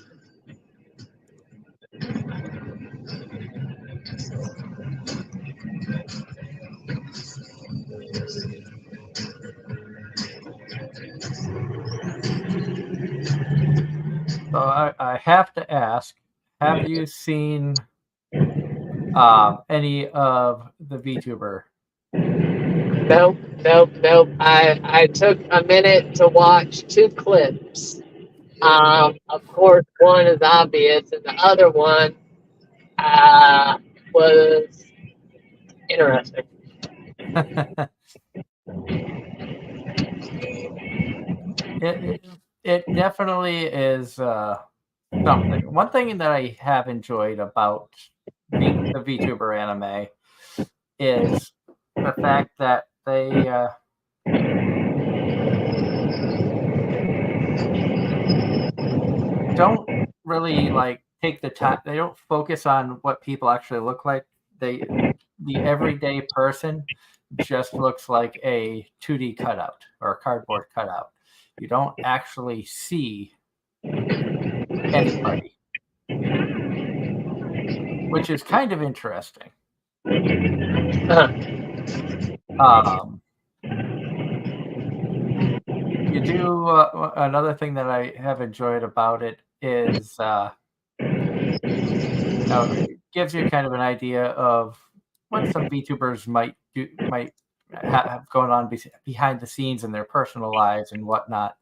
So I have to ask, have you seen any of the VTuber? Nope. I took a minute to watch 2 clips. Of course, one is obvious, and the other one was interesting. It definitely is something. One thing that I have enjoyed about the VTuber anime is the fact that they don't really like take the time. They don't focus on what people actually look like. The everyday person just looks like a 2D cutout or a cardboard cutout. You don't actually see anybody, which is kind of interesting. You do another thing that I have enjoyed about it is it gives you kind of an idea of what some VTubers might have going on behind the scenes in their personal lives and whatnot.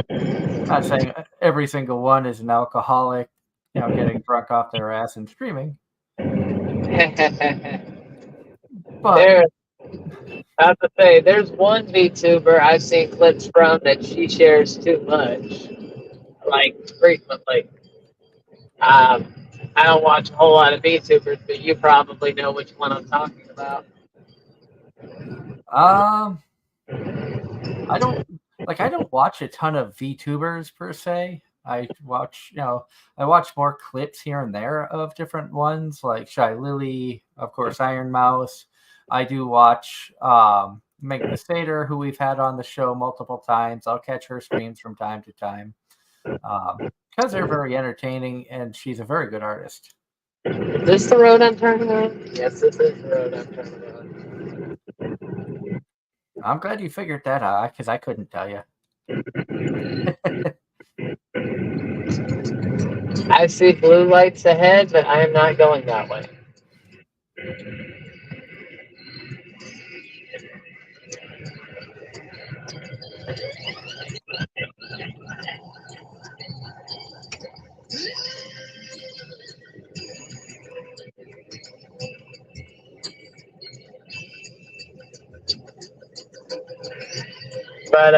Not saying every single one is an alcoholic, getting drunk off their ass and streaming. But I have to say, there's one VTuber I've seen clips from that she shares too much, like frequently. I don't watch a whole lot of VTubers, but you probably know which one I'm talking about. I don't watch a ton of VTubers per se. I watch more clips here and there of different ones, like Shy Lily, of course, Iron Mouse. I do watch Megan the Stater, who we've had on the show multiple times. I'll catch her streams from time to time because they're very entertaining, and she's a very good artist. Is this the road I'm turning on? Yes, this is the road I'm turning on. I'm glad you figured that out, because I couldn't tell you. I see blue lights ahead, but I am not going that way. But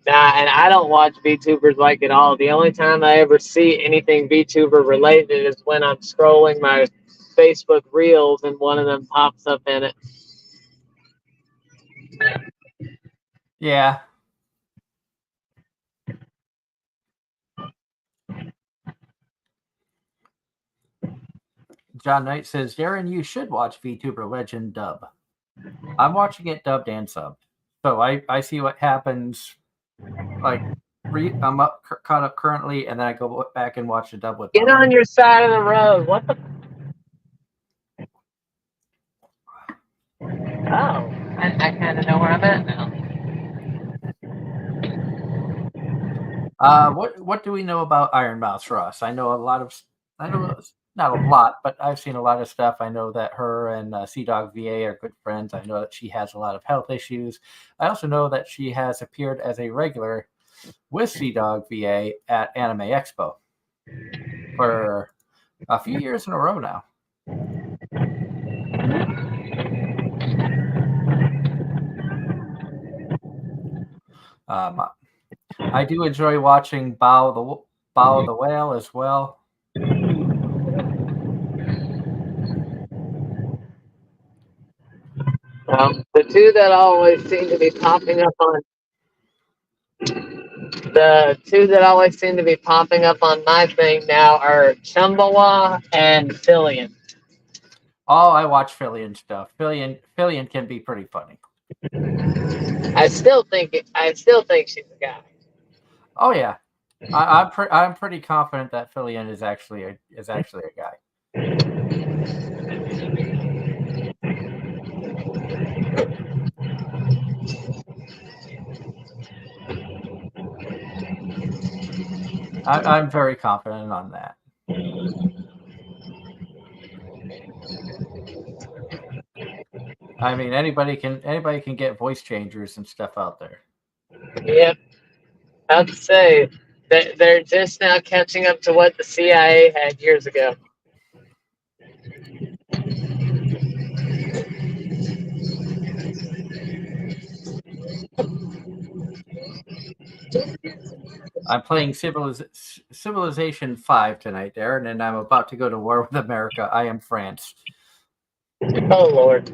nah, and I don't watch VTubers like at all. The only time I ever see anything VTuber related is when I'm scrolling my Facebook Reels and one of them pops up in it. Yeah. John Knight says, Darren, you should watch VTuber Legend dub. I'm watching it dubbed and subbed. So I see what happens. Like, I'm caught up currently, and then I go back and watch the dub with. Get on your side of the road. What the? Oh, I kind of know where I'm at now. What do we know about Iron Mouse Ross? I know not a lot, but I've seen a lot of stuff. I know that her and Sea-Dog VA are good friends. I know that she has a lot of health issues. I also know that she has appeared as a regular with Sea-Dog VA at Anime Expo for a few years in a row now. I do enjoy watching Bao the Whale as well. The two that always seem to be popping up on my thing now are Chumbawa and Fillion. Oh, I watch Fillion stuff. Fillion can be pretty funny. I still think she's a guy. Oh yeah, I'm pretty confident that Fillion is actually a guy. I'm very confident on that. I mean, anybody can get voice changers and stuff out there. Yep. I'd say they're just now catching up to what the CIA had years ago. I'm playing Civilization 5 tonight, Darren, and I'm about to go to war with America. I am France. Oh, Lord.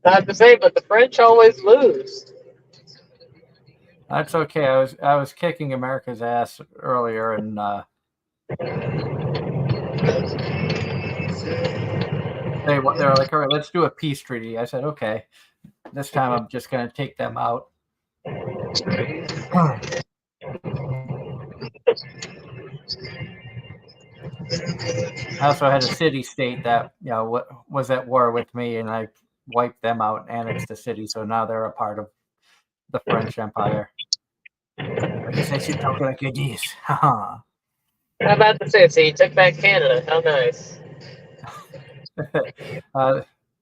Not to say, but the French always lose. That's okay. I was kicking America's ass earlier, and they were like, "All right, let's do a peace treaty." I said, "Okay." This time, I'm just going to take them out. I also had a city-state that was at war with me, and I wiped them out and annexed the city. So now they're a part of the French Empire. I guess I should talk like this. I'm about to say, so you took back Canada. How nice.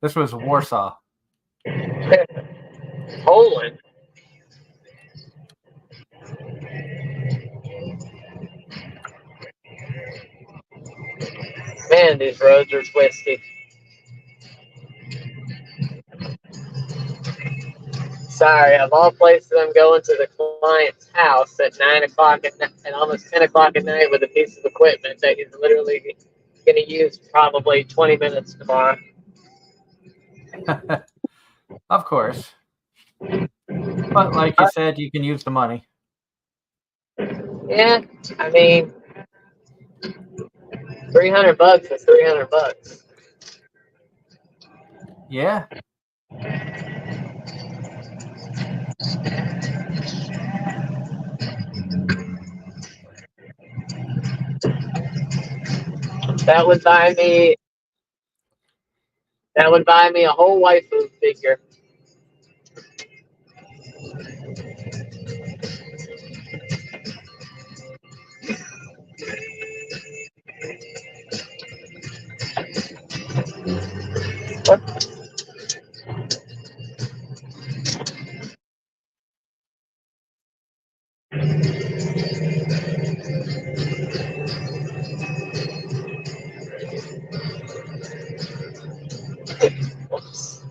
This was Warsaw. Poland. Man, these roads are twisty. Sorry, of all places, I'm going to the client's house at 9 o'clock and almost 10 o'clock at night with a piece of equipment that he's literally going to use probably 20 minutes tomorrow. Of course. But like you said, you can use the money. Yeah, I mean, $300 is $300. Yeah. That would buy me a whole waifu figure. What? Oops.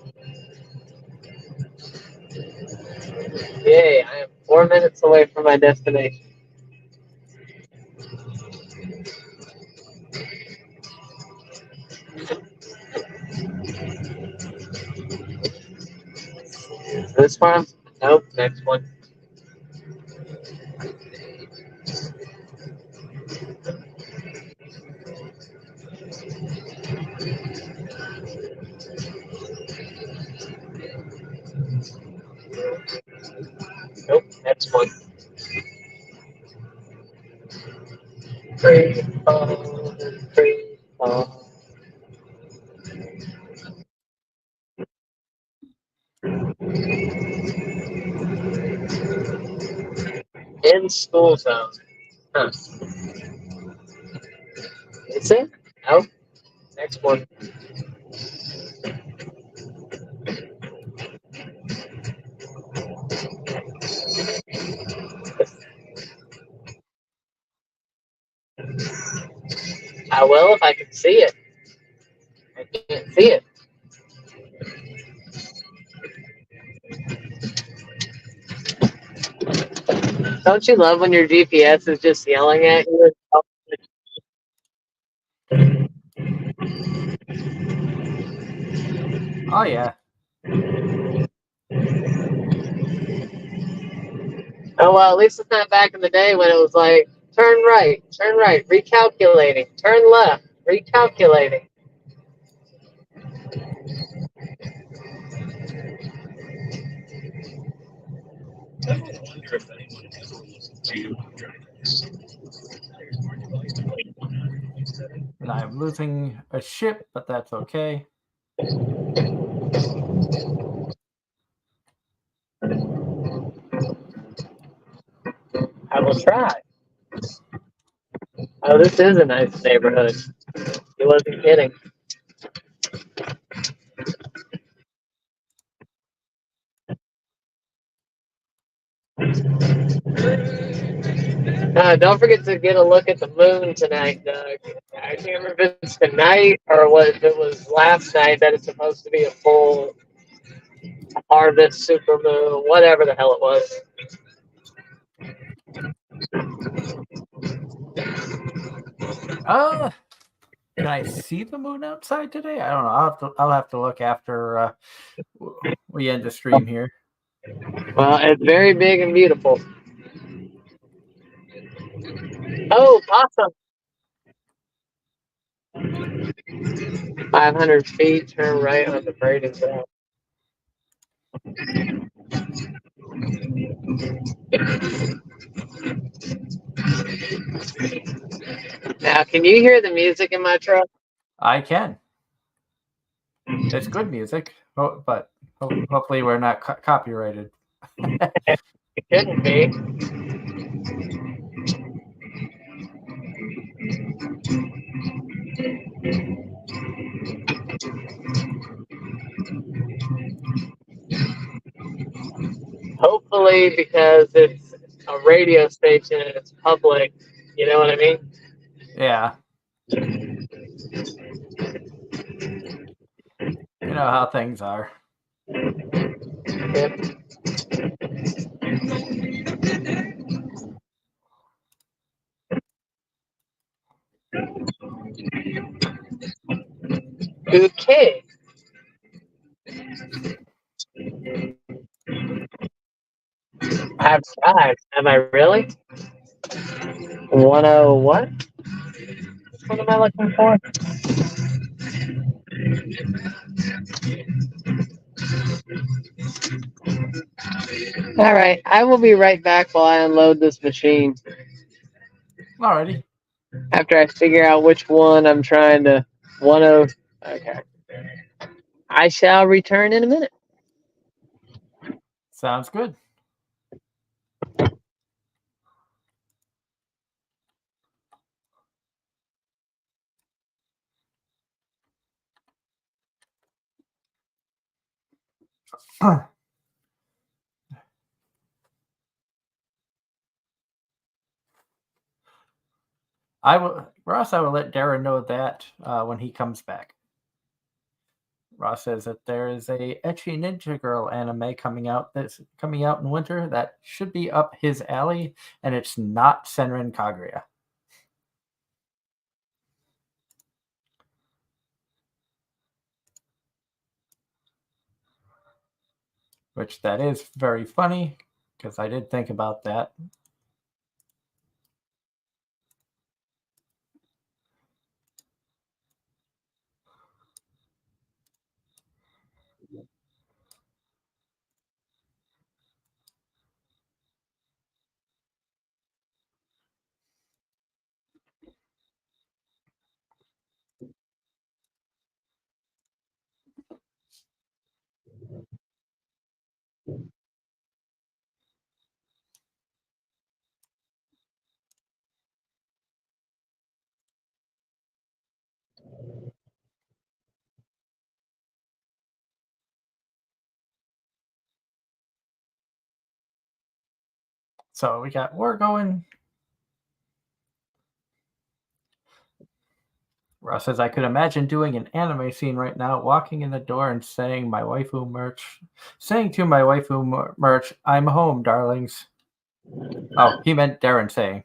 Yay, I am 4 minutes away from my destination. This one? Nope, next one. Nope, next one. 3, 4, 3, 4. In school zone. Huh. Is it? No. Next one. I will if I can see it. I can't see it. Don't you love when your GPS is just yelling at you? Oh, yeah. Oh, well, at least it's not back in the day when it was like, turn right, recalculating, turn left, recalculating. And I'm losing a ship, but that's okay. I will try. Oh, this is a nice neighborhood. He wasn't kidding. Don't forget to get a look at the moon tonight, Doug. I can't remember if it's tonight or if it was last night that it's supposed to be a full harvest, supermoon, whatever the hell it was. Can I see the moon outside today? I don't know. I'll have to look after we end the stream here. Well, it's very big and beautiful. Oh, possum! 500 feet, turn right on the braiding trail. Now, can you hear the music in my truck? I can. It's good music, but hopefully we're not copyrighted. It couldn't be. Hopefully, because it's a radio station and it's public, you know what I mean? Yeah. You know how things are. Yep. Okay. I've tried. Am I really? 10 what? What am I looking for? All right. I will be right back while I unload this machine. Alrighty. After I figure out which one I'm trying to 10. Okay. I shall return in a minute. Sounds good. Ross, I will let Darren know that when he comes back. Ross says that there is a ecchi ninja girl anime coming out in winter that should be up his alley, and it's not Senran Kagura. Which that is very funny, because I did think about that. So we got war going. Ross says, I could imagine doing an anime scene right now, walking in the door and saying to my waifu merch, I'm home, darlings. Oh, he meant Darren saying.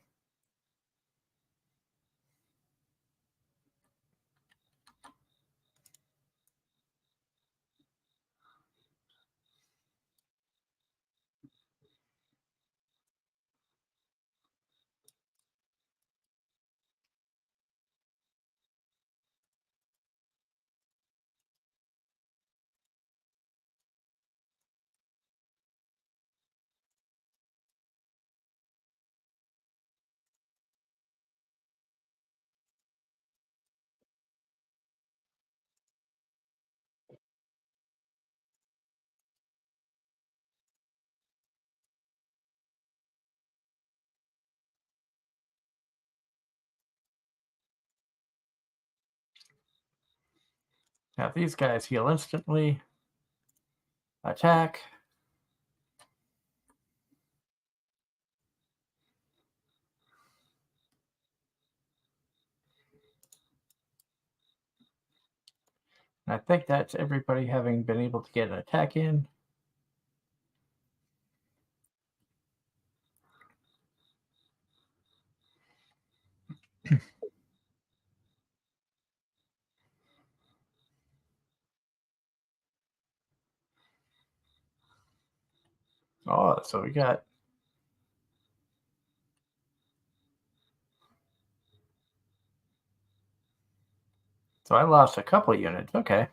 Now these guys heal instantly. Attack. And I think that's everybody having been able to get an attack in. Oh, so we got. So I lost a couple units. Okay.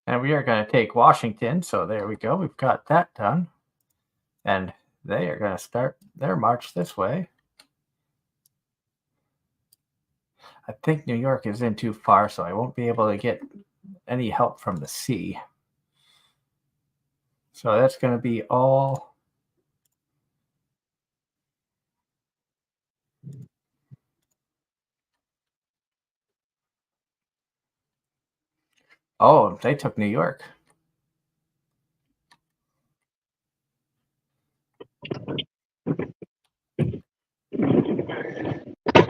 And we are going to take Washington. So there we go. We've got that done. And they are going to start their march this way. I think New York is in too far, so I won't be able to get any help from the sea. So that's going to be all. Oh, they took New York.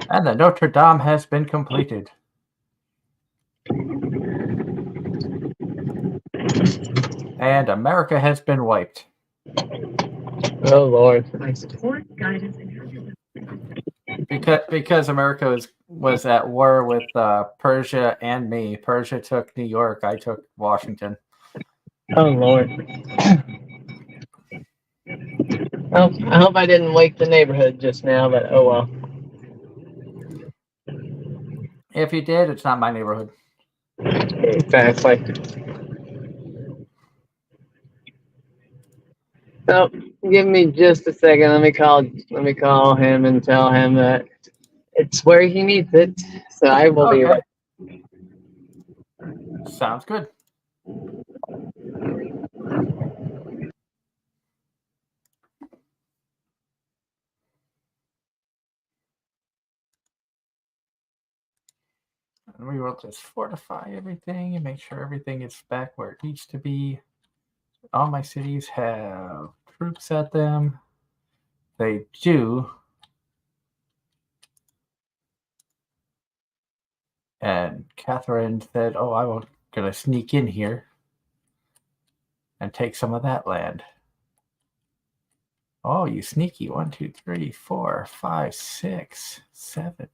And the Notre Dame has been completed. And America has been wiped. Oh Lord. Because America was at war with Persia and me. Persia took New York. I took Washington. Oh Lord. Well, I hope I didn't wake the neighborhood just now, but oh well. If you did, it's not my neighborhood. Exactly. So give me just a second. Let me call him and tell him that it's where he needs it. So I will be Okay. right. Sounds good. And we will just fortify everything and make sure everything is back where it needs to be. All my cities have troops at them. They do. And Catherine said, oh, I'm going to sneak in here and take some of that land. Oh, you sneaky. 1, 2, 3, 4, 5, 6, 7,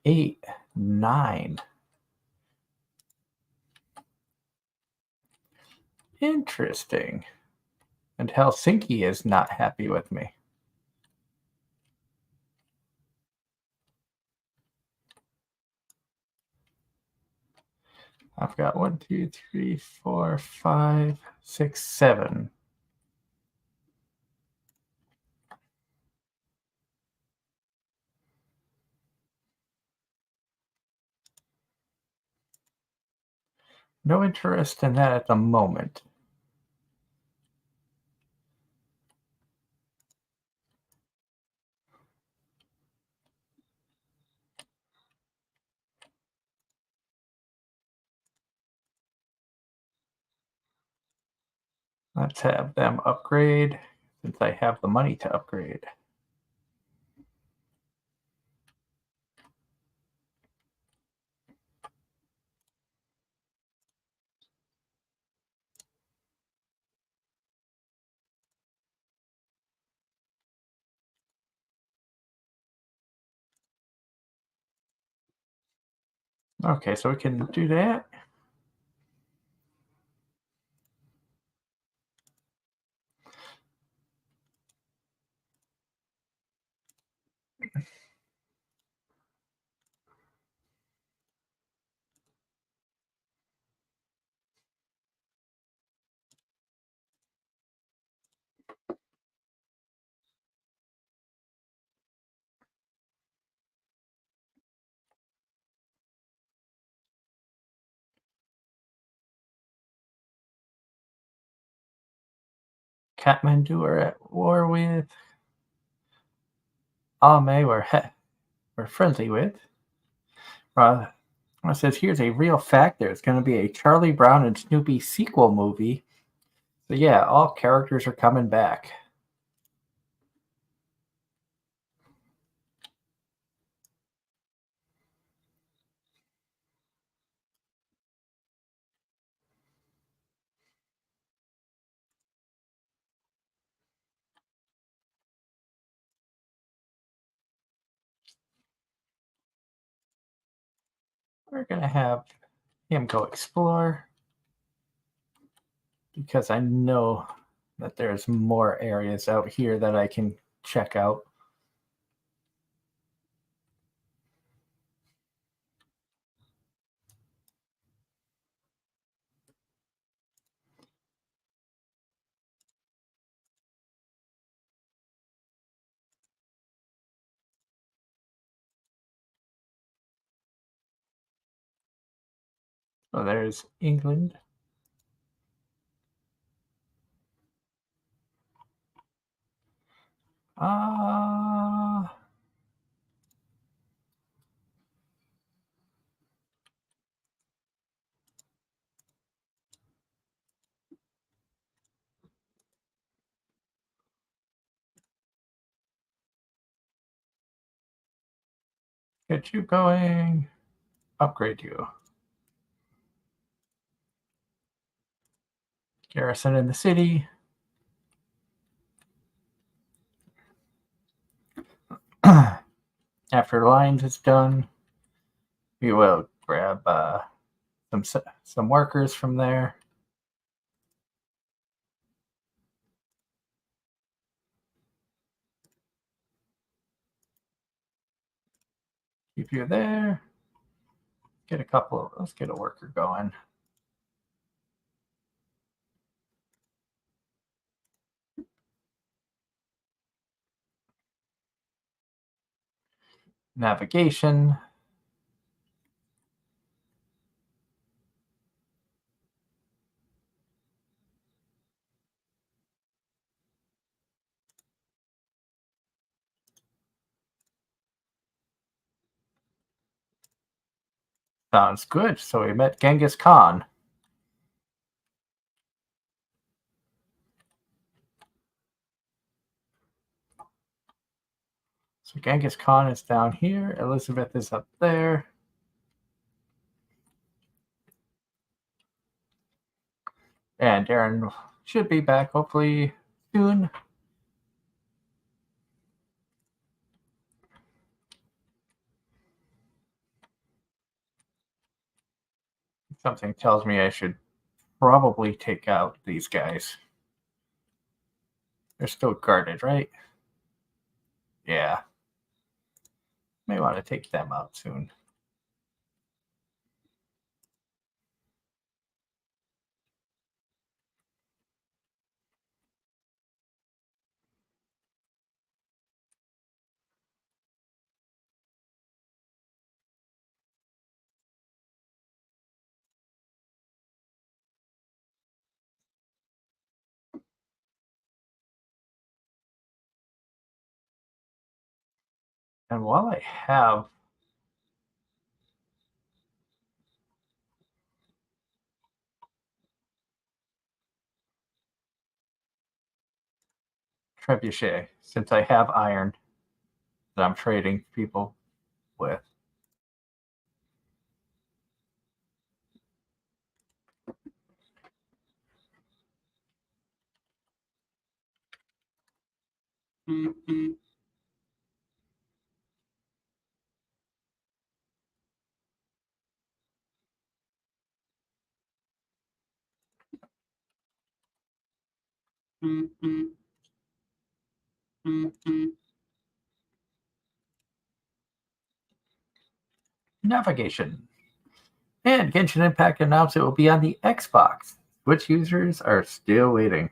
8, 9. Interesting. And Helsinki is not happy with me. I've got 1, 2, 3, 4, 5, 6, 7. No interest in that at the moment. Let's have them upgrade since I have the money to upgrade. Okay, so we can do that. Kathmandu are at war with. Ame we're friendly with. It says here's a real fact. There's going to be a Charlie Brown and Snoopy sequel movie. So yeah, all characters are coming back. We're going to have him go explore because I know that there's more areas out here that I can check out. So there's England. Uh, get you going. Upgrade you. Garrison in the city. After lines is done, we will grab some workers from there. Keep you there. Let's get a worker going. Navigation. Sounds good. So we met Genghis Khan. So Genghis Khan is down here. Elizabeth is up there. And Darren should be back hopefully soon. Something tells me I should probably take out these guys. They're still guarded, right? Yeah. May want to take them out soon. And while I have trebuchet, since I have iron that I'm trading people with. Navigation. And Genshin Impact announced it will be on the Xbox. Switch users are still waiting.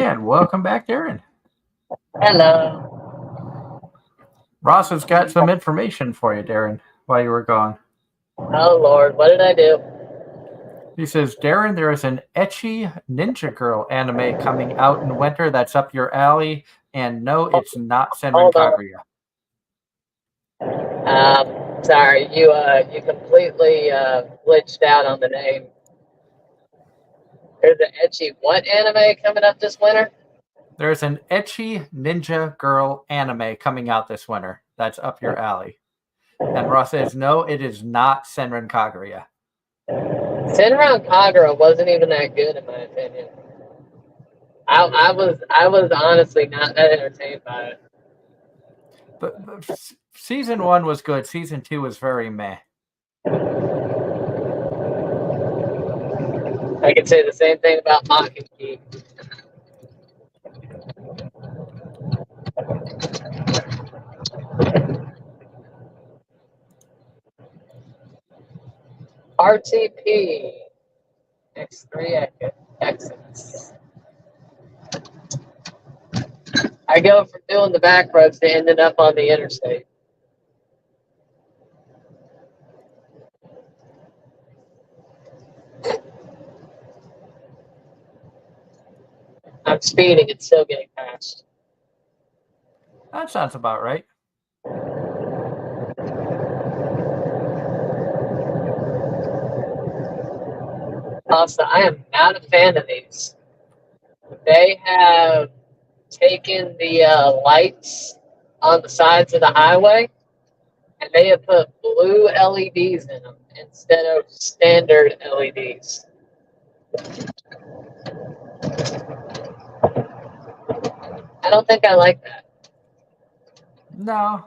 And welcome back, Darren. Hello. Ross has got some information for you, Darren, while you were gone. Oh, Lord, what did I do? He says, Darren, there is an ecchi Ninja Girl anime coming out in winter that's up your alley, and no, it's not Senran Hold on. Kaguya. Sorry, you completely glitched out on the name. There's an ecchi what anime coming up this winter? There's an ecchi Ninja Girl anime coming out this winter that's up your alley. And Ross says, no, it is not Senran Kaguya. Senran Kagura wasn't even that good in my opinion. I was honestly not that entertained by it. But season 1 was good. Season 2 was very meh. I can say the same thing about Mockingjay. RTP X3 exits. I go from doing the back roads to ending up on the interstate. I'm speeding and still getting passed. That sounds about right. Also, I am not a fan of these. They have taken the lights on the sides of the highway and they have put blue LEDs in them instead of standard LEDs. I don't think I like that. No.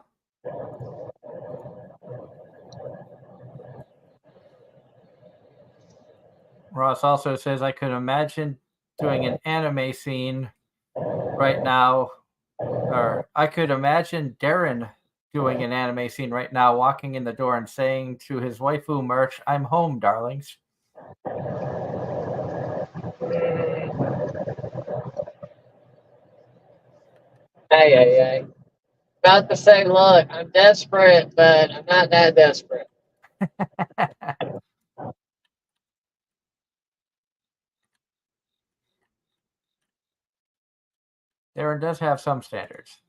Ross also says, I could imagine doing an anime scene right now, or I could imagine Darren doing an anime scene right now, walking in the door and saying to his waifu merch, I'm home, darlings. Hey. About to say, look, I'm desperate, but I'm not that desperate. Darren does have some standards.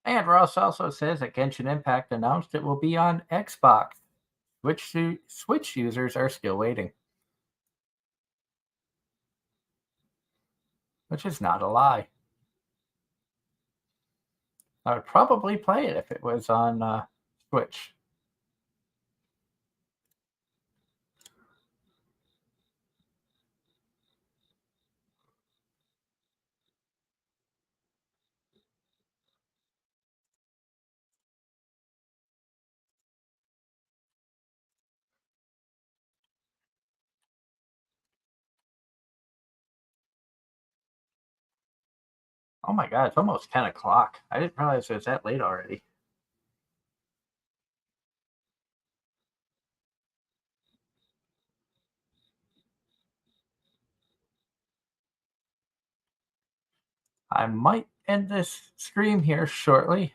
And Ross also says that Genshin Impact announced it will be on Xbox. Switch users are still waiting. Which is not a lie. I would probably play it if it was on Switch. Oh my god, it's almost 10 o'clock. I didn't realize it was that late already. I might end this stream here shortly.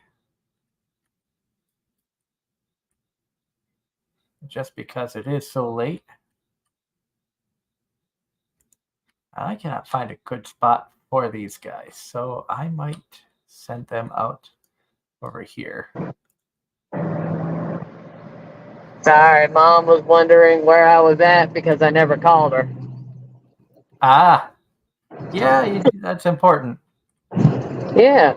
Just because it is so late. I cannot find a good spot for these guys, so I might send them out over here. Sorry, Mom was wondering where I was at because I never called her. Ah, yeah, that's important. Yeah,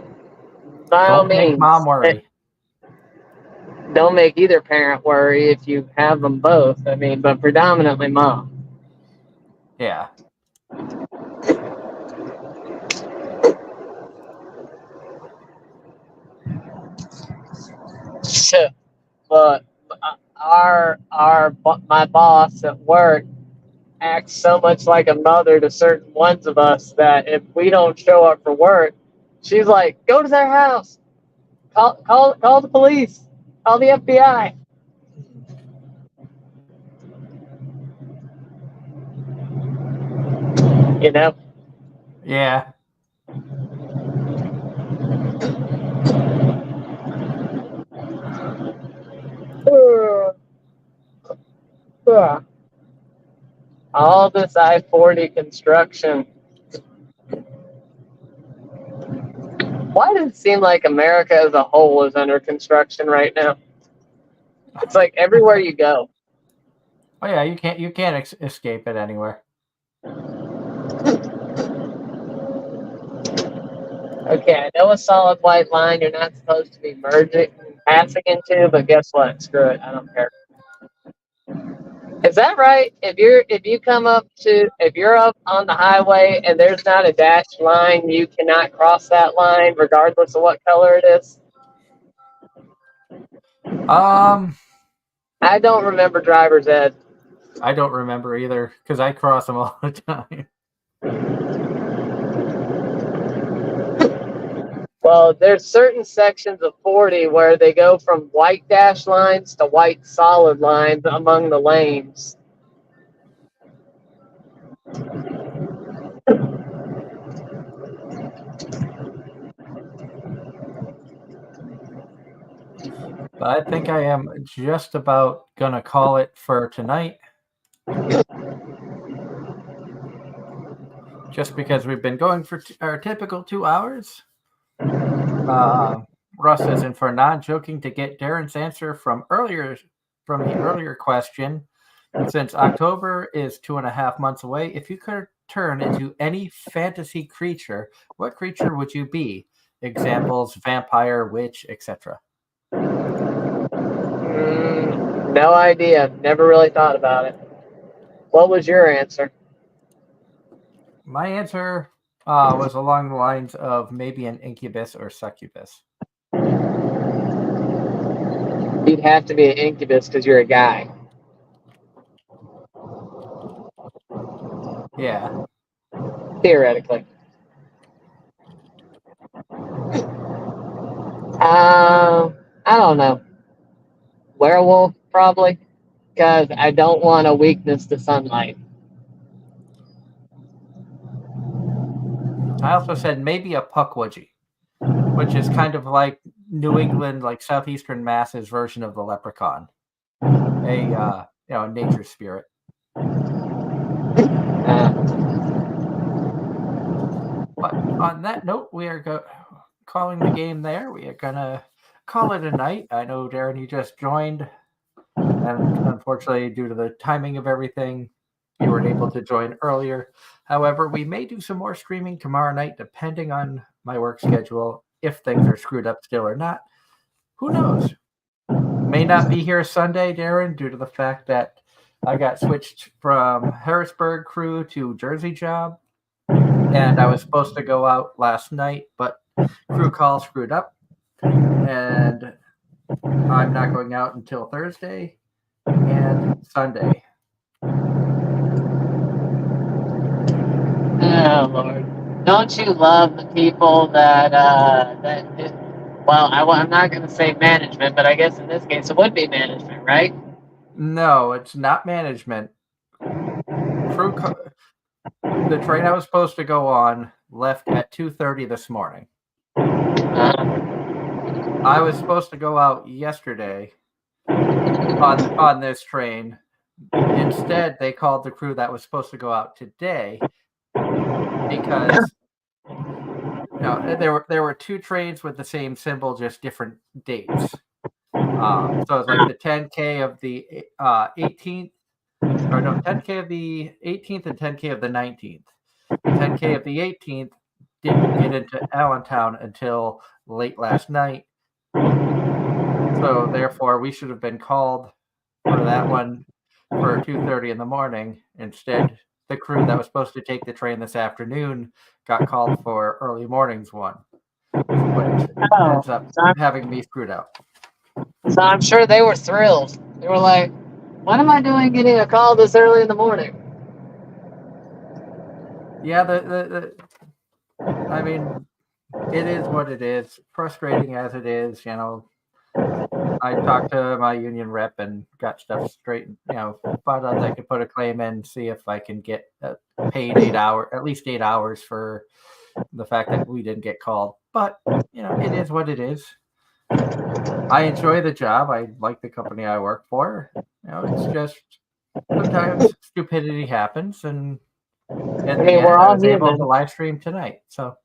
by all Don't make means. Mom worry. Don't make either parent worry if you have them both. I mean, but predominantly Mom. Yeah. So, but my boss at work acts so much like a mother to certain ones of us that if we don't show up for work, she's like, go to their house, call the police, call the FBI. You know? Yeah. All this I-40 construction. Why does it seem like America as a whole is under construction right now? It's like everywhere you go. Oh yeah, you can't escape it anywhere. Okay, I know a solid white line you're not supposed to be merging passing into, but guess what? Screw it, I don't care. Is that right? If you're up on the highway and there's not a dashed line, you cannot cross that line regardless of what color it is? I don't remember driver's ed. I don't remember either because I cross them all the time. Well, there's certain sections of 40 where they go from white dash lines to white solid lines among the lanes. But I think I am just about gonna call it for tonight. Just because we've been going for our typical 2 hours. Russ says, and for non-joking, to get Darren's answer from the earlier question, since October is 2.5 months away, if you could turn into any fantasy creature, what creature would you be? Examples: vampire, witch, etc. No idea. Never really thought about it. What was your answer? My answer was along the lines of maybe an incubus or succubus. You'd have to be an incubus because you're a guy. Yeah. Theoretically. I don't know. Werewolf, probably. Because I don't want a weakness to sunlight. I also said maybe a puckwudgie, which is kind of like New England, like southeastern Mass's version of the leprechaun. A nature spirit. But on that note, we are calling the game there. We are gonna call it a night. I know, Darren, you just joined, and unfortunately, due to the timing of everything, you weren't able to join earlier. However, we may do some more streaming tomorrow night, depending on my work schedule. If things are screwed up still or not, who knows? May not be here Sunday, Darren, due to the fact that I got switched from Harrisburg crew to Jersey job, and I was supposed to go out last night, but crew call screwed up, and I'm not going out until Thursday and Sunday. Oh, Lord. Don't you love the people that well, I'm not going to say management, but I guess in this case it would be management, right? No, it's not management. The train I was supposed to go on left at 2:30 this morning. I was supposed to go out yesterday on this train. Instead, they called the crew that was supposed to go out today because there were 2 trains with the same symbol, just different dates. So it's like the 10K of the 18th, or no, 10K of the 18th and 10K of the 19th. The 10K of the 18th didn't get into Allentown until late last night. So therefore, we should have been called for that one for 2:30 in the morning. Instead, the crew that was supposed to take the train this afternoon got called for early mornings one, which ends up having me screwed out. So I'm sure they were thrilled. They were like, "What am I doing getting a call this early in the morning?" Yeah, I mean, it is what it is. Frustrating as it is, you know. I talked to my union rep and got stuff straightened. You know, found out I could put a claim in, see if I can get paid at least 8 hours for the fact that we didn't get called. But you know, it is what it is. I enjoy the job. I like the company I work for. You know, it's just sometimes stupidity happens, and in I the mean, we're end, I all was able to humans. live stream tonight. So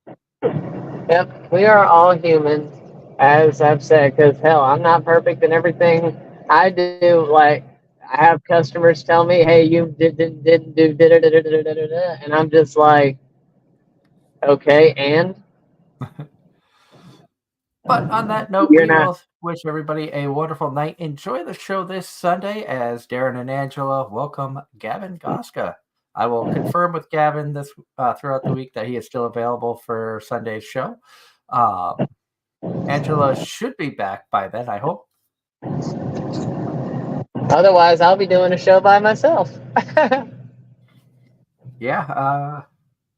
Yep, we are all humans, as I've said. Because hell, I'm not perfect in everything I do. Like, I have customers tell me, "Hey, you didn't do da da da da da da da," and I'm just like, "Okay, and but on that note, you're we not." will wish everybody a wonderful night. Enjoy the show this Sunday as Darren and Angela welcome Gavin Goska. I will confirm with Gavin this throughout the week that he is still available for Sunday's show. Angela should be back by then, I hope. Otherwise, I'll be doing a show by myself. Yeah,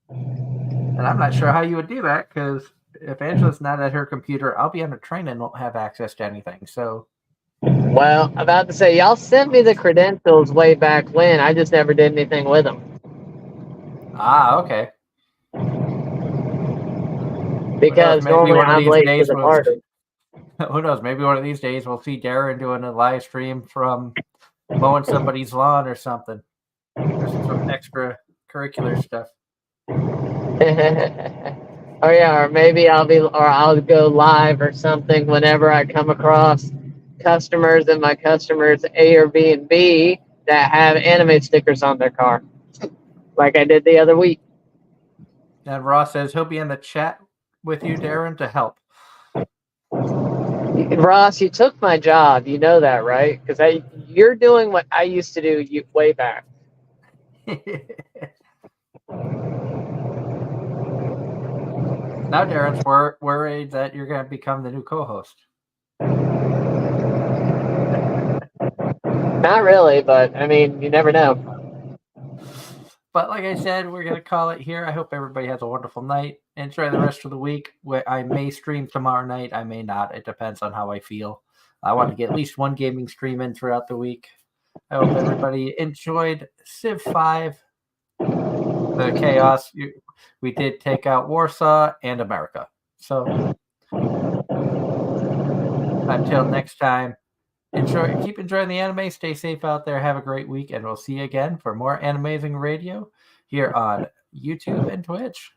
and I'm not sure how you would do that because if Angela's not at her computer, I'll be on a train and won't have access to anything. So, Well, about to say, y'all sent me the credentials way back when. I just never did anything with them okay. Who knows? because Maybe normally one of I'm these late to days the we'll. party. Who knows? Maybe one of these days we'll see Darren doing a live stream from mowing somebody's lawn or something. Just some extracurricular stuff. Oh yeah, or maybe I'll go live or something whenever I come across customers in my customers A or B and B that have anime stickers on their car, like I did the other week. And Ross says he'll be in the chat with you, Darren, to help. Ross, you took my job. You know that, right? Because you're doing what I used to do way back. Now Darren's worried that you're going to become the new co-host. Not really, but I mean, you never know. But like I said, we're going to call it here. I hope everybody has a wonderful night. Enjoy the rest of the week. I may stream tomorrow night. I may not. It depends on how I feel. I want to get at least one gaming stream in throughout the week. I hope everybody enjoyed Civ 5, the chaos. We did take out Warsaw and America. So until next time, keep enjoying the anime. Stay safe out there. Have a great week, and we'll see you again for more Anime-Zing Radio here on YouTube and Twitch.